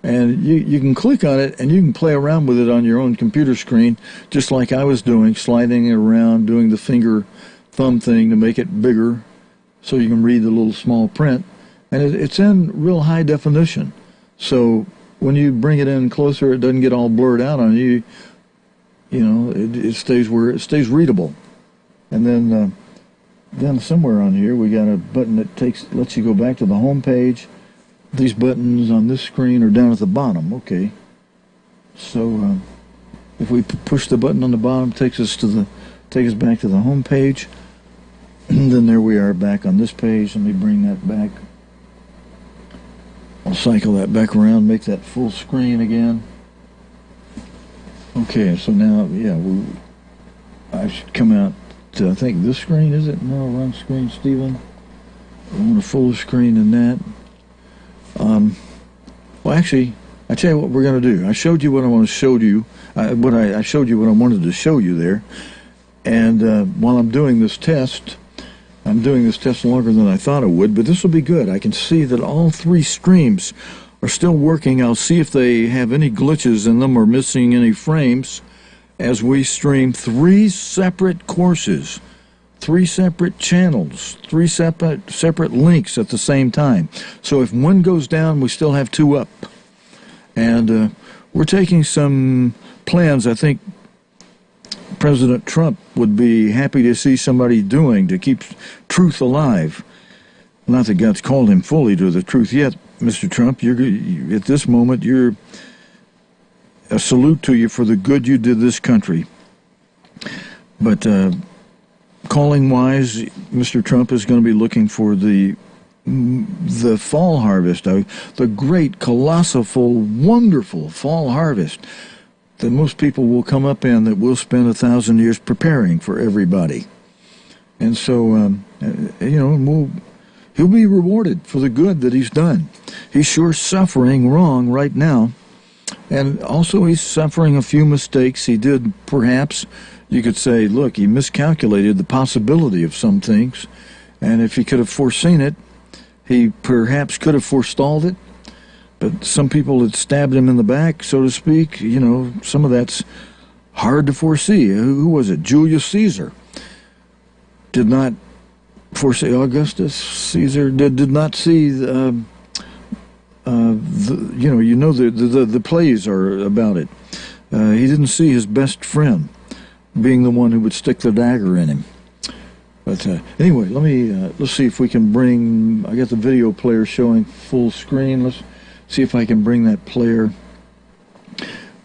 And you can click on it and you can play around with it on your own computer screen, just like I was doing, sliding it around, doing the finger thumb thing to make it bigger so you can read the little small print. And it's in real high definition. So when you bring it in closer, it doesn't get all blurred out on you. You know, it stays where it stays readable. And then somewhere on here we got a button that lets you go back to the home page. These buttons on this screen are down at the bottom. Okay. So if we push the button on the bottom, takes us back to the home page. And then there we are back on this page. Let me bring that back. I'll cycle that back around, make that full screen again. Okay, so now, yeah, I should come out to, I think, this screen, is it? No, wrong screen, Stephen. I want a fuller screen than that. Well, actually, I tell you what we're going to do. I showed you what I want to show you. I showed you what I wanted to show you there. And while I'm doing this test, I'm doing this test longer than I thought it would, but this will be good. I can see that all 3 streams are still working. I'll see if they have any glitches in them or missing any frames as we stream 3 separate courses, 3 separate channels, 3 separate links at the same time. So if one goes down, we still have 2 up. And we're taking some plans, I think, President Trump would be happy to see somebody doing to keep truth alive. Not that God's called him fully to the truth yet, Mr. Trump. At this moment, you're a salute to you for the good you did this country. But calling-wise, Mr. Trump is going to be looking for the fall harvest, the great, colossal, wonderful fall harvest that most people will come up in, that we'll spend 1,000 years preparing for everybody. And so, he'll be rewarded for the good that he's done. He's sure suffering wrong right now. And also he's suffering a few mistakes. He did, perhaps, you could say, look, he miscalculated the possibility of some things. And if he could have foreseen it, he perhaps could have forestalled it. But some people had stabbed him in the back, so to speak. You know, some of that's hard to foresee. Who was it? Julius Caesar did not foresee. Augustus Caesar did not see. The plays are about it. He didn't see his best friend being the one who would stick the dagger in him. But anyway, let's see if we can bring. I got the video player showing full screen. Let's see if I can bring that player.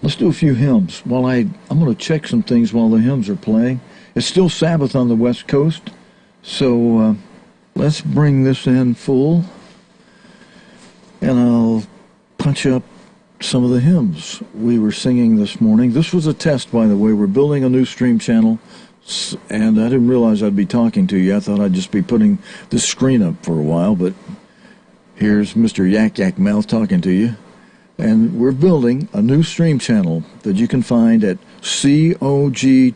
Let's do a few hymns. I'm going to check some things while the hymns are playing. It's still Sabbath on the West Coast, so let's bring this in full, and I'll punch up some of the hymns we were singing this morning. This was a test, by the way. We're building a new stream channel, and I didn't realize I'd be talking to you. I thought I'd just be putting this screen up for a while, but here's Mr. Yak Yak Mouth talking to you. And we're building a new stream channel that you can find at cogtv.org.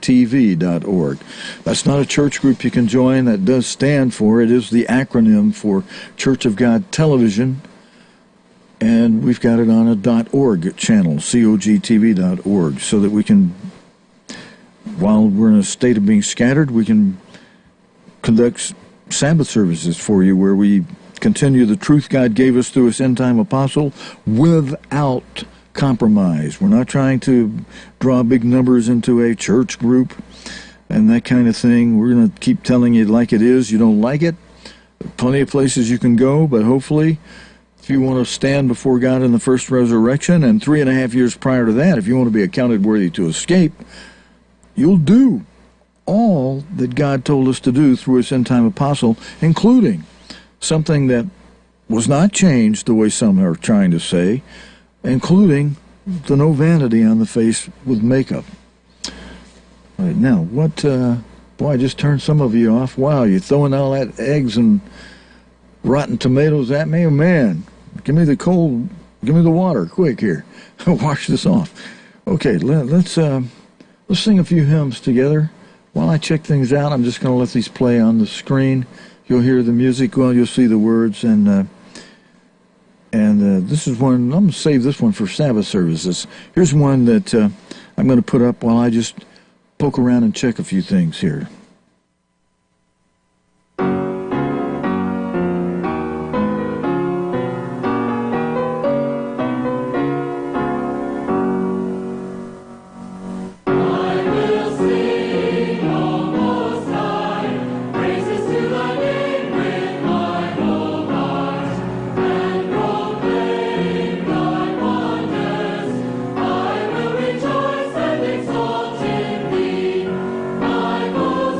That's not a church group you can join. That does stand for, it is the acronym for Church of God Television. And we've got it on a .org channel, cogtv.org, so that we can, while we're in a state of being scattered, we can conduct Sabbath services for you where we continue the truth God gave us through His end-time apostle without compromise. We're not trying to draw big numbers into a church group and that kind of thing. We're going to keep telling you like it is. You don't like it, plenty of places you can go, but hopefully if you want to stand before God in the first resurrection, and 3.5 years prior to that, if you want to be accounted worthy to escape, you'll do all that God told us to do through His end-time apostle, including something that was not changed the way some are trying to say, including the no vanity on the face with makeup. All right, now, boy, I just turned some of you off. Wow, you're throwing all that eggs and rotten tomatoes at me? Oh, man, give me the water, quick here. Wash this off. Okay, let's sing a few hymns together. While I check things out, I'm just going to let these play on the screen. You'll hear the music, well, you'll see the words, and this is one, I'm going to save this one for Sabbath services. Here's one that I'm going to put up while I just poke around and check a few things here. I will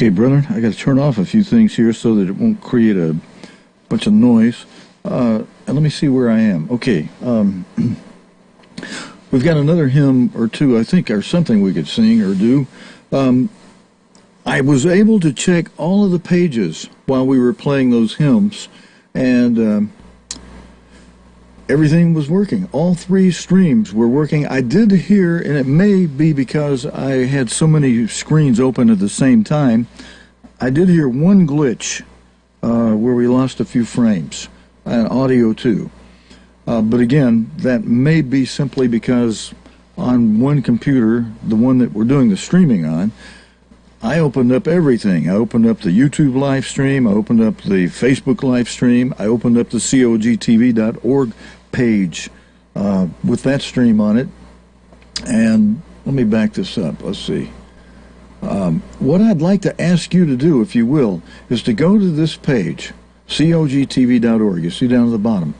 Okay, brethren, I got to turn off a few things here so that it won't create a bunch of noise. And let me see where I am. Okay, we've got another hymn or two, I think, or something we could sing or do. I was able to check all of the pages while we were playing those hymns, and everything was working. All three streams were working. I did hear, and it may be because I had so many screens open at the same time, I did hear one glitch where we lost a few frames, and audio too. But again, that may be simply because on one computer, the one that we're doing the streaming on, I opened up everything. I opened up the YouTube live stream, I opened up the Facebook live stream, I opened up the cogtv.org page with that stream on it. And let me back this up. Let's see. What I'd like to ask you to do, if you will, is to go to this page, cogtv.org. You see down at the bottom.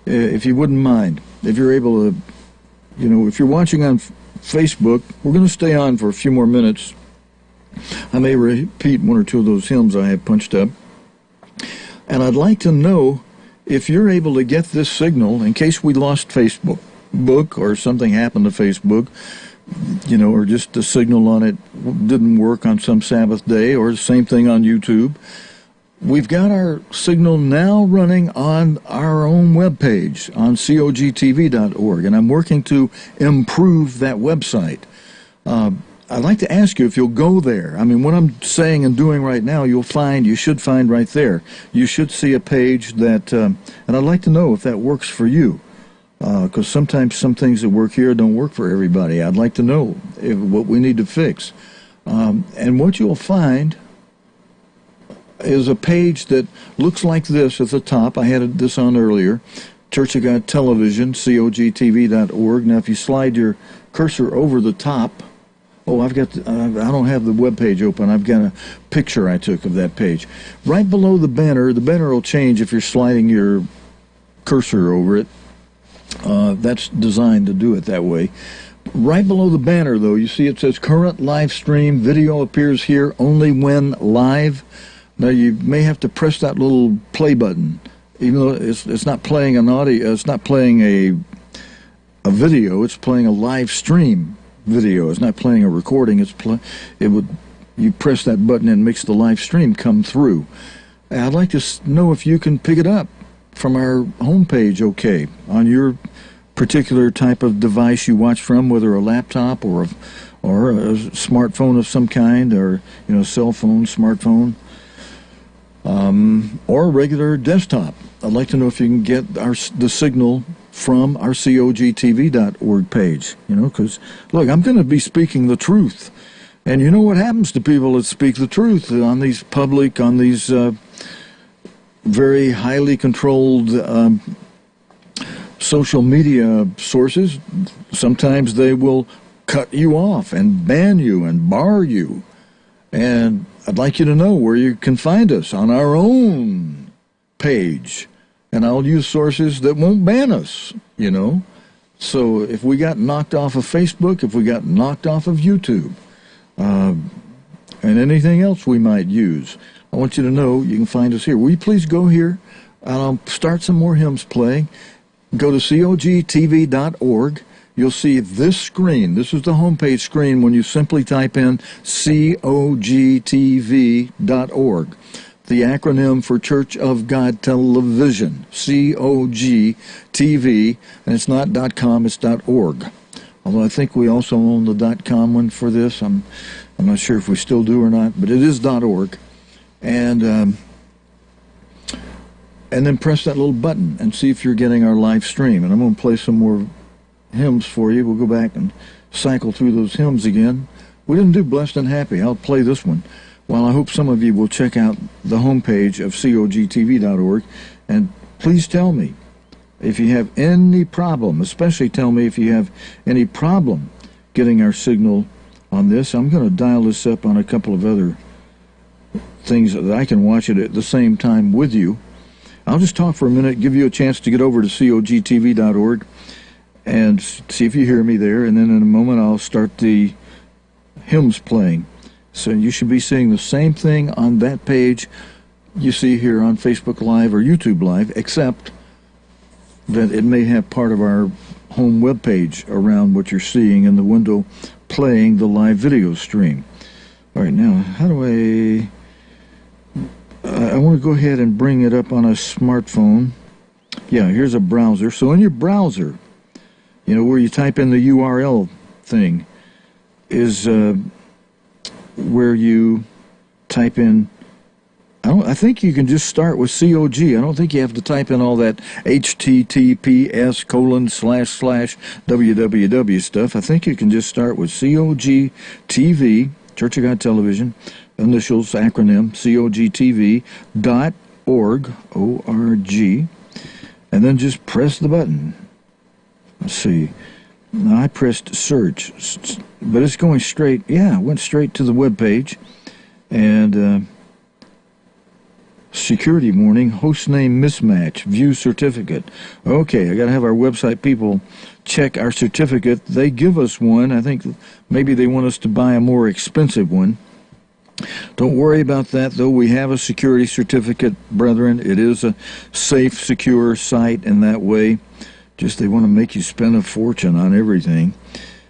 If you wouldn't mind, if you're able to, if you're watching on Facebook, we're going to stay on for a few more minutes. I may repeat one or two of those hymns I have punched up. And I'd like to know if you're able to get this signal in case we lost Facebook or something happened to Facebook, or just the signal on it didn't work on some Sabbath day, or the same thing on YouTube. We've got our signal now running on our own webpage on cogtv.org, and I'm working to improve that website. I'd like to ask you if you'll go there. I mean, what I'm saying and doing right now, you should find right there. You should see a page that, and I'd like to know if that works for you, because sometimes some things that work here don't work for everybody. I'd like to know what we need to fix. And what you'll find is a page that looks like this at the top. I had this on earlier. Church of God Television, cogtv.org. Now, if you slide your cursor over the top, I don't have the web page open. I've got a picture I took of that page. Right below the banner will change if you're sliding your cursor over it. That's designed to do it that way. Right below the banner, though, you see it says current live stream. Video appears here only when live. Now, you may have to press that little play button, even though it's not playing an audio. It's not playing a video. It's playing a live stream video. It's not playing a recording. You press that button and it makes the live stream come through. And I'd like to know if you can pick it up from our homepage, okay, on your particular type of device you watch from, whether a laptop or a smartphone of some kind, or cell phone, smartphone, or a regular desktop. I'd like to know if you can get the signal from our cogtv.org page, because, look, I'm going to be speaking the truth. And you know what happens to people that speak the truth on these very highly controlled social media sources? Sometimes they will cut you off and ban you and bar you. And I'd like you to know where you can find us on our own page. And I'll use sources that won't ban us, So if we got knocked off of Facebook, if we got knocked off of YouTube, and anything else we might use, I want you to know you can find us here. Will you please go here? I'll start some more hymns playing. Go to cogtv.org. You'll see this screen. This is the homepage screen when you simply type in cogtv.org. The acronym for Church of God Television, COGTV, and it's not .com, it's .org. Although I think we also own the .com one for this. I'm not sure if we still do or not, but it is .org. And then press that little button and see if you're getting our live stream. And I'm going to play some more hymns for you. We'll go back and cycle through those hymns again. We didn't do Blessed and Happy. I'll play this one. Well, I hope some of you will check out the homepage of cogtv.org, and please tell me if you have any problem, especially tell me if you have any problem getting our signal on this. I'm going to dial this up on a couple of other things that I can watch it at the same time with you. I'll just talk for a minute, give you a chance to get over to cogtv.org and see if you hear me there, and then in a moment I'll start the hymns playing. So you should be seeing the same thing on that page you see here on Facebook Live or YouTube Live, except that it may have part of our home web page around what you're seeing in the window playing the live video stream. All right, now, how do I want to go ahead and bring it up on a smartphone. Yeah, here's a browser. So in your browser, you know, where you type in the URL thing is where you type in, I think you can just start with COG. I don't think you have to type in all that https://www stuff. I think you can just start with COG TV, Church of God Television, initials, acronym, cogtv.org, O-R-G, and then just press the button. Let's see. Now I pressed search, but it's going straight. Yeah, it went straight to the web page. And security warning, host name mismatch, view certificate. Okay, I got to have our website people check our certificate. They give us one. I think maybe they want us to buy a more expensive one. Don't worry about that, though. We have a security certificate, brethren. It is a safe, secure site in that way. Just they want to make you spend a fortune on everything.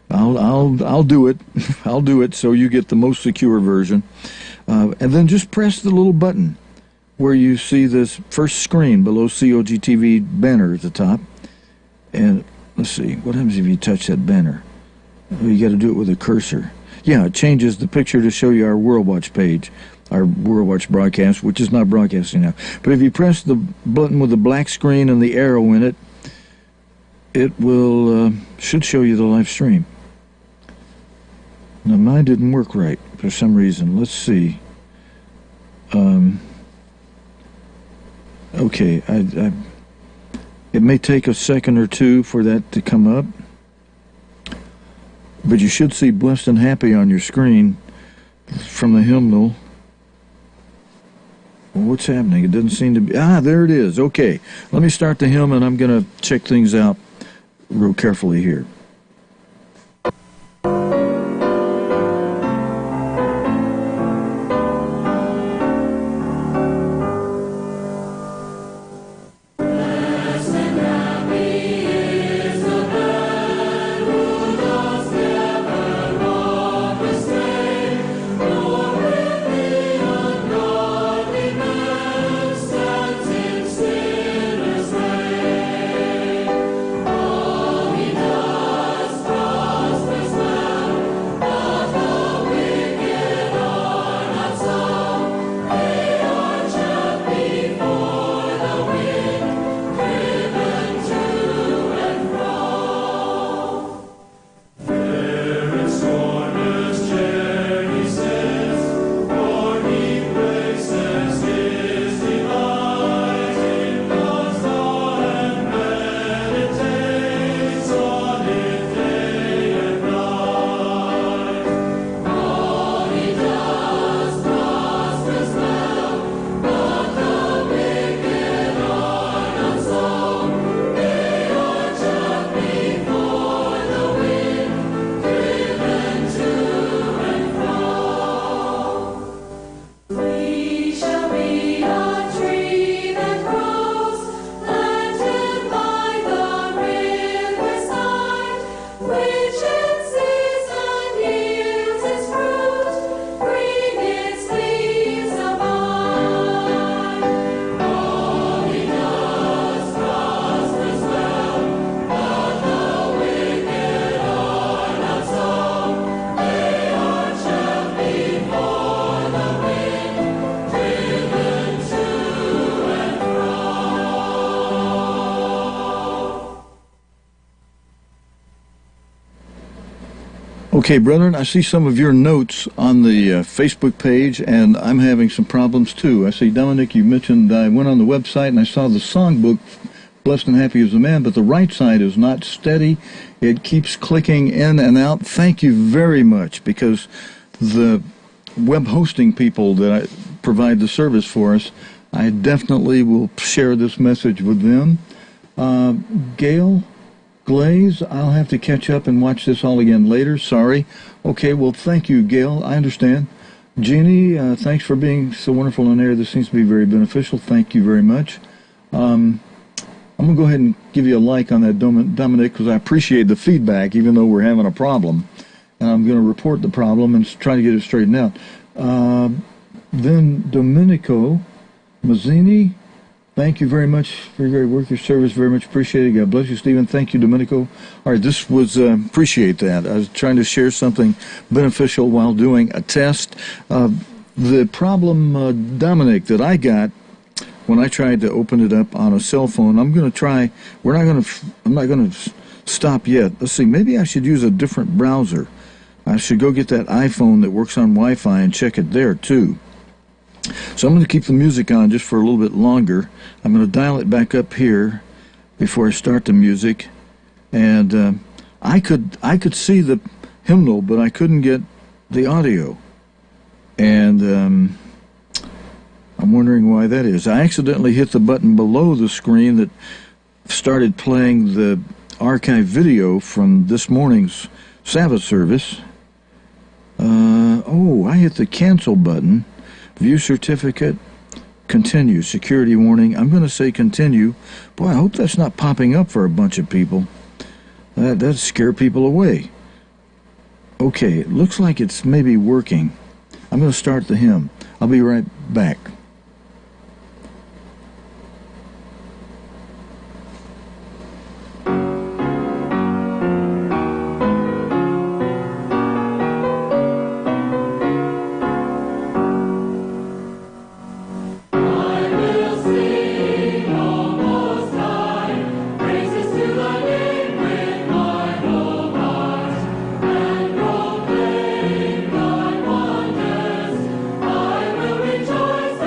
I'll do it. I'll do it so you get the most secure version. And then just press the little button where you see this first screen below COGTV banner at the top. And let's see, what happens if you touch that banner? Well, you got to do it with a cursor. Yeah, it changes the picture to show you our World Watch page, our World Watch broadcast, which is not broadcasting now. But if you press the button with the black screen and the arrow in it, it will should show you the live stream. Now mine didn't work right for some reason. Let's see. Okay, it may take a second or two for that to come up, but you should see Blessed and Happy on your screen from the hymnal. Well, what's happening? It doesn't seem to be. Ah, there it is. Okay, let me start the hymn, and I'm going to check things out real carefully here. Okay, brethren, I see some of your notes on the Facebook page, and I'm having some problems too. I see, Dominic, you mentioned I went on the website and I saw the songbook, Blessed and Happy is the Man, but the right side is not steady. It keeps clicking in and out. Thank you very much, because the web hosting people that provide the service for us, I definitely will share this message with them. Gail Glaze, I'll have to catch up and watch this all again later. Sorry. Okay, well, thank you, Gail. I understand. Jeannie, thanks for being so wonderful on air. This seems to be very beneficial. Thank you very much. I'm going to go ahead and give you a like on that, Dominic, because I appreciate the feedback, even though we're having a problem. And I'm going to report the problem and try to get it straightened out. Then Domenico Mazzini, thank you very much for your great work, your service. Very much appreciated. God bless you, Stephen. Thank you, Domenico. All right, this was, appreciate that. I was trying to share something beneficial while doing a test. The problem, Dominic, that I got when I tried to open it up on a cell phone, I'm not going to stop yet. Let's see, maybe I should use a different browser. I should go get that iPhone that works on Wi-Fi and check it there, too. So I'm going to keep the music on just for a little bit longer. I'm going to dial it back up here before I start the music. And I could see the hymnal, but I couldn't get the audio. And I'm wondering why that is. I accidentally hit the button below the screen that started playing the archive video from this morning's Sabbath service. I hit the cancel button. View certificate, continue, security warning. I'm going to say continue. Boy, I hope that's not popping up for a bunch of people. That'd scare people away. Okay, it looks like it's maybe working. I'm going to start the hymn. I'll be right back. Rejoice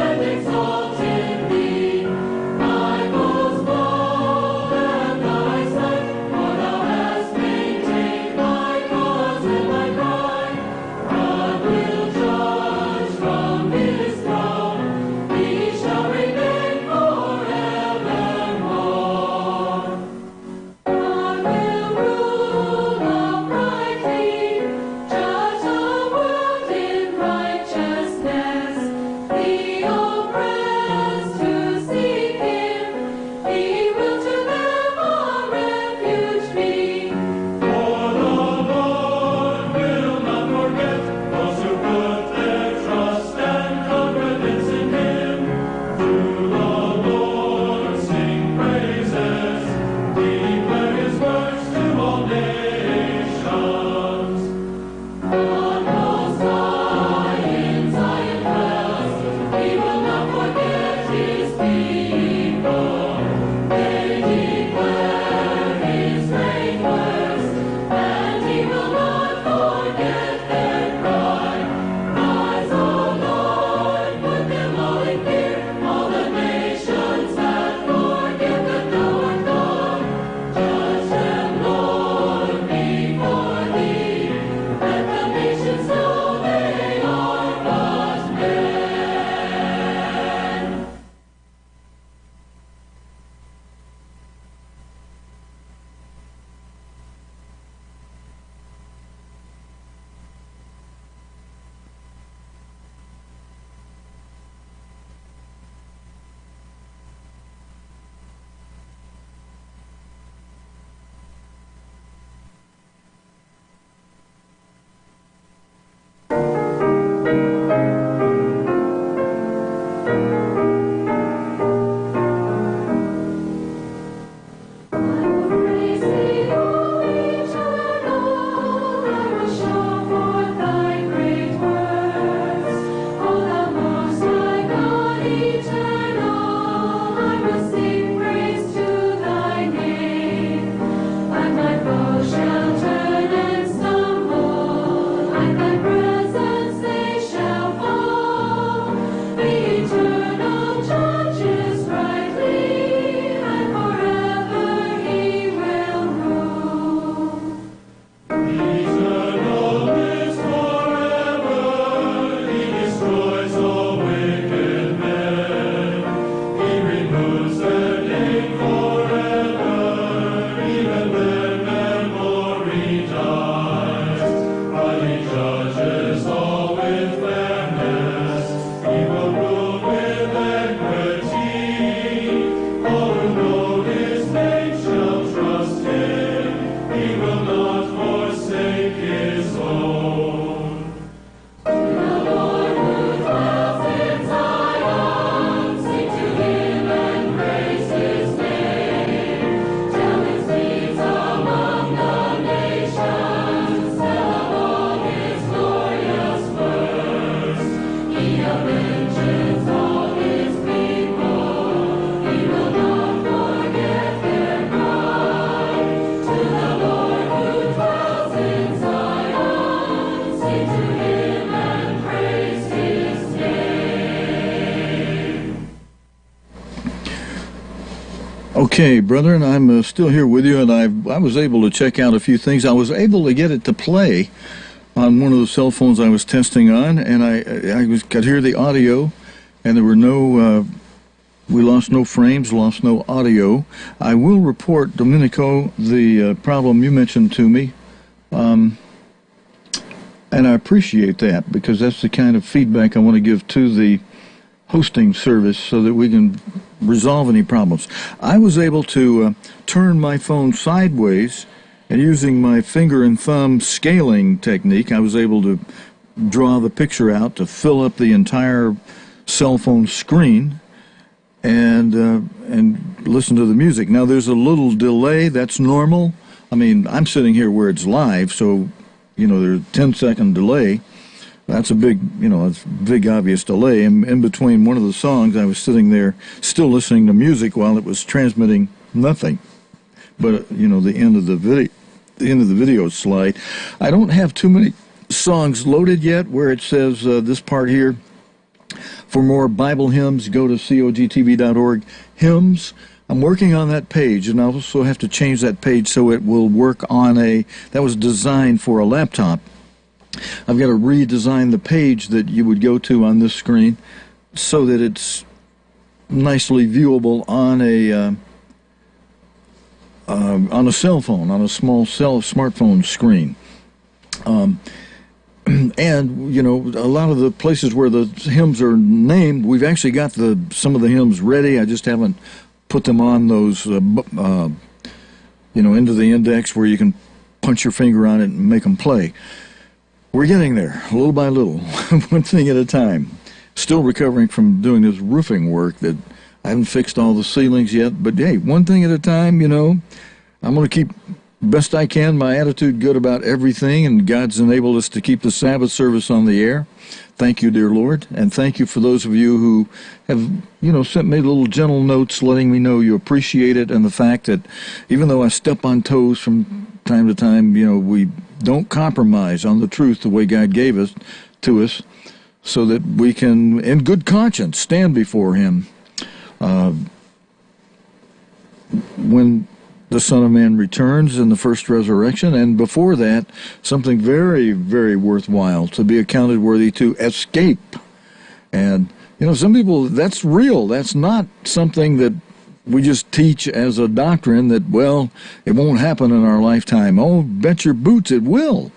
Okay, brethren, I'm still here with you, and I was able to check out a few things. I was able to get it to play on one of the cell phones I was testing on, and I could hear the audio, and there were no, we lost no frames, lost no audio. I will report, Domenico, the problem you mentioned to me, and I appreciate that, because that's the kind of feedback I want to give to the hosting service so that we can resolve any problems. I was able to turn my phone sideways, and using my finger and thumb scaling technique, I was able to draw the picture out to fill up the entire cell phone screen and listen to the music. Now, there's a little delay. That's normal. I mean, I'm sitting here where it's live, so, you know, there's a 10-second delay. That's a big, it's a big obvious delay. In between one of the songs, I was sitting there still listening to music while it was transmitting nothing. But, the end of the video slide. I don't have too many songs loaded yet where it says this part here. For more Bible hymns, go to cogtv.org. Hymns. I'm working on that page, and I also have to change that page so it will work on that was designed for a laptop. I've got to redesign the page that you would go to on this screen so that it's nicely viewable on a cell phone, on a small smartphone screen. And, a lot of the places where the hymns are named, we've actually got some of the hymns ready. I just haven't put them on those, into the index where you can punch your finger on it and make them play. We're getting there, little by little, one thing at a time. Still recovering from doing this roofing work that I haven't fixed all the ceilings yet, but hey, one thing at a time, I'm going to keep, best I can, my attitude good about everything, and God's enabled us to keep the Sabbath service on the air. Thank you, dear Lord, and thank you for those of you who have, sent me little gentle notes letting me know you appreciate it, and the fact that even though I step on toes from time to time, we don't compromise on the truth the way God gave us to us, so that we can, in good conscience, stand before Him when the Son of Man returns in the first resurrection, and before that, something very, very worthwhile, to be accounted worthy to escape. And, some people, that's real. That's not something that we just teach as a doctrine that, well, it won't happen in our lifetime. Oh, bet your boots it will.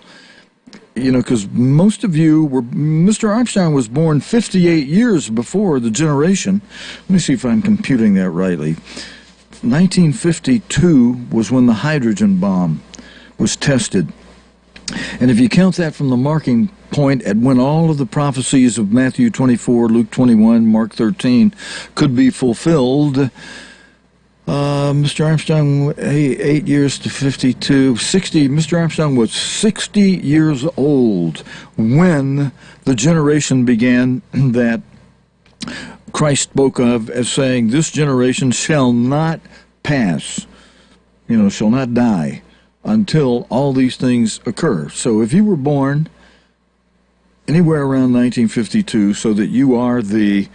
Because most of you Mr. Armstrong was born 58 years before the generation. Let me see if I'm computing that rightly. 1952 was when the hydrogen bomb was tested. And if you count that from the marking point at when all of the prophecies of Matthew 24, Luke 21, Mark 13 could be fulfilled, Mr. Armstrong, 8 years to 52, 60. Mr. Armstrong was 60 years old when the generation began that Christ spoke of as saying, this generation shall not pass, shall not die until all these things occur. So if you were born anywhere around 1952, so that you are the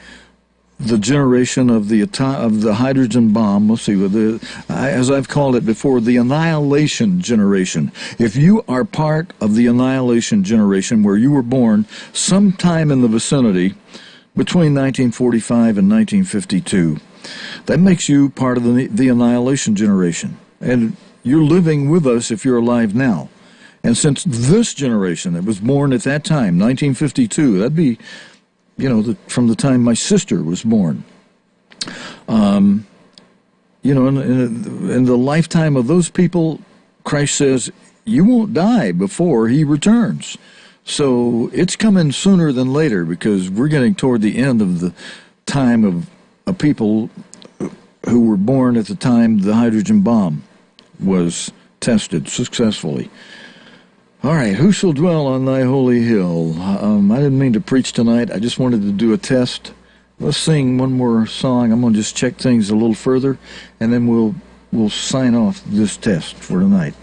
generation of the hydrogen bomb, let's see, as I've called it before, the annihilation generation. If you are part of the annihilation generation where you were born sometime in the vicinity between 1945 and 1952, that makes you part of the annihilation generation. And you're living with us if you're alive now. And since this generation that was born at that time, 1952, that'd be from the time my sister was born. In the lifetime of those people, Christ says, you won't die before He returns. So it's coming sooner than later, because we're getting toward the end of the time of people who were born at the time the hydrogen bomb was tested successfully. All right, who shall dwell on thy holy hill? I didn't mean to preach tonight. I just wanted to do a test. Let's sing one more song. I'm going to just check things a little further, and then we'll sign off this test for tonight.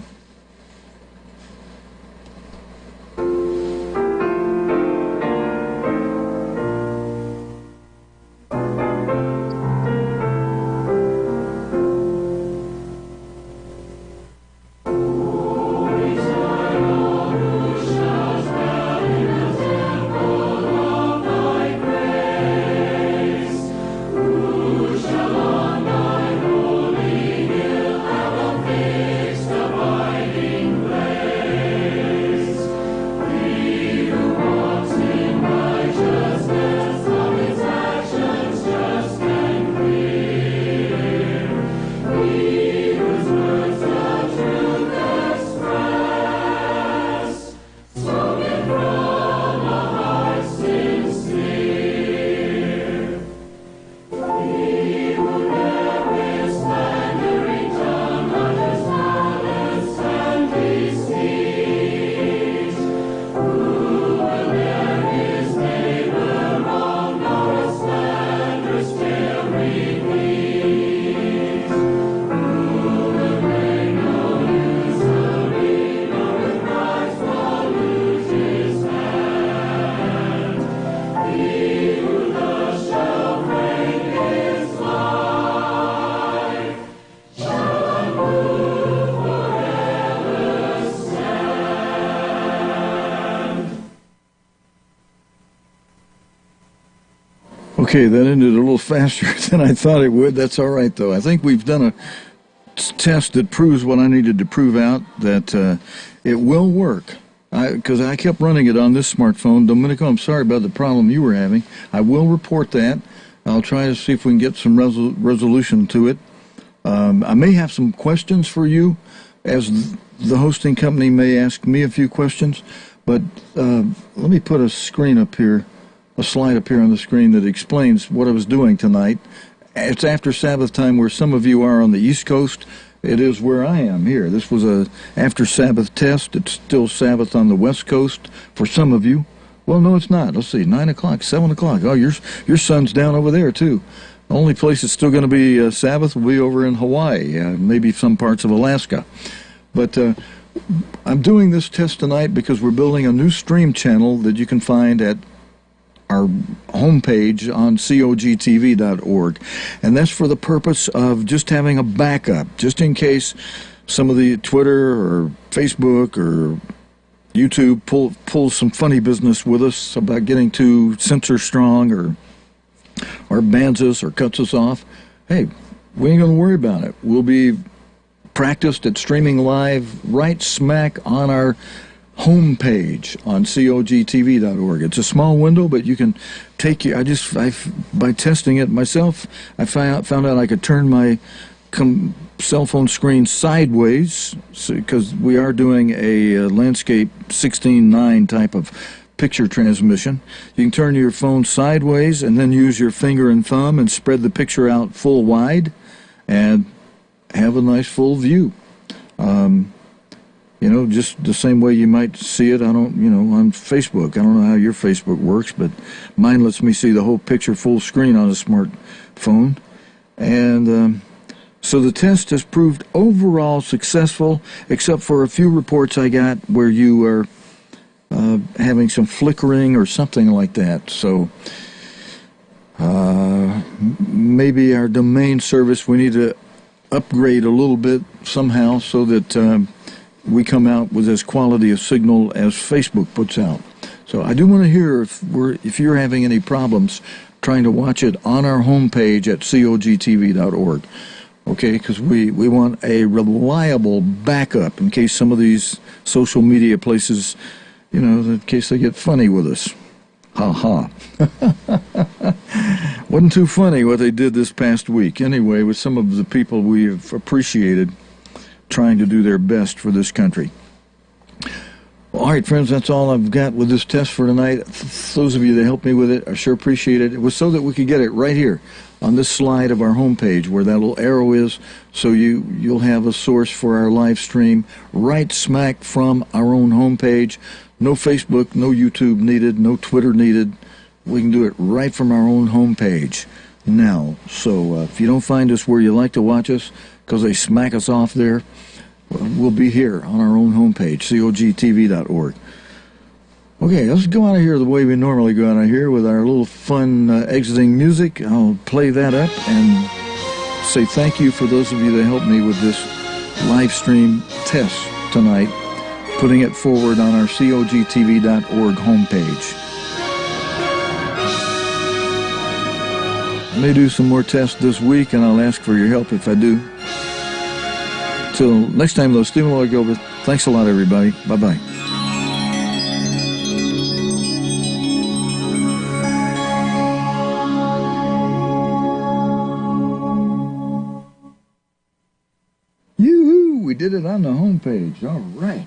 Okay, that ended a little faster than I thought it would. That's all right, though. I think we've done a test that proves what I needed to prove out, that it will work. Because I kept running it on this smartphone. Domenico, I'm sorry about the problem you were having. I will report that. I'll try to see if we can get some resolution to it. I may have some questions for you, as the hosting company may ask me a few questions. But let me put a screen up here, a slide up here on the screen that explains what I was doing tonight. It's after Sabbath time where some of you are on the East Coast. It is where I am here. This was a after Sabbath test. It's still Sabbath on the West Coast for some of you. Well, no, it's not. Let's see, 9 o'clock, 7 o'clock. Oh, your sun's down over there, too. The only place it's still going to be Sabbath will be over in Hawaii, maybe some parts of Alaska. But I'm doing this test tonight because we're building a new stream channel that you can find at our homepage on cogtv.org, and that's for the purpose of just having a backup, just in case some of the Twitter or Facebook or YouTube pulls some funny business with us about getting too censor strong or bans us or cuts us off. Hey, we ain't going to worry about it. We'll be practiced at streaming live right smack on our homepage on cogtv.org. It's a small window, but you can take your. By testing it myself, I found out I could turn my cell phone screen sideways, because we are doing a landscape 16:9 type of picture transmission. You can turn your phone sideways and then use your finger and thumb and spread the picture out full wide, and have a nice full view. You know, just the same way you might see it, on Facebook. I don't know how your Facebook works, but mine lets me see the whole picture full screen on a smartphone. And so the test has proved overall successful, except for a few reports I got where you are having some flickering or something like that. So maybe our domain service, we need to upgrade a little bit somehow so that we come out with as quality a signal as Facebook puts out. So I do want to hear if you're having any problems trying to watch it on our homepage at cogtv.org. Okay, because we want a reliable backup in case some of these social media places, in case they get funny with us. Ha ha. Wasn't too funny what they did this past week. Anyway, with some of the people we have appreciated trying to do their best for this country. All right, friends, that's all I've got with this test for tonight. Those of you that helped me with it, I sure appreciate it. It was so that we could get it right here on this slide of our homepage where that little arrow is, so you'll have a source for our live stream right smack from our own homepage. No Facebook, no YouTube needed, no Twitter needed. We can do it right from our own homepage now. So if you don't find us where you like to watch us because they smack us off there, we'll be here on our own homepage, cogtv.org. Okay, let's go out of here the way we normally go out of here with our little fun exiting music. I'll play that up and say thank you for those of you that helped me with this live stream test tonight, putting it forward on our cogtv.org homepage. I may do some more tests this week, and I'll ask for your help if I do. Till next time, though, Stephen Lloyd Gilbert, thanks a lot, everybody. Bye-bye. Yoo-hoo! We did it on the homepage. All right.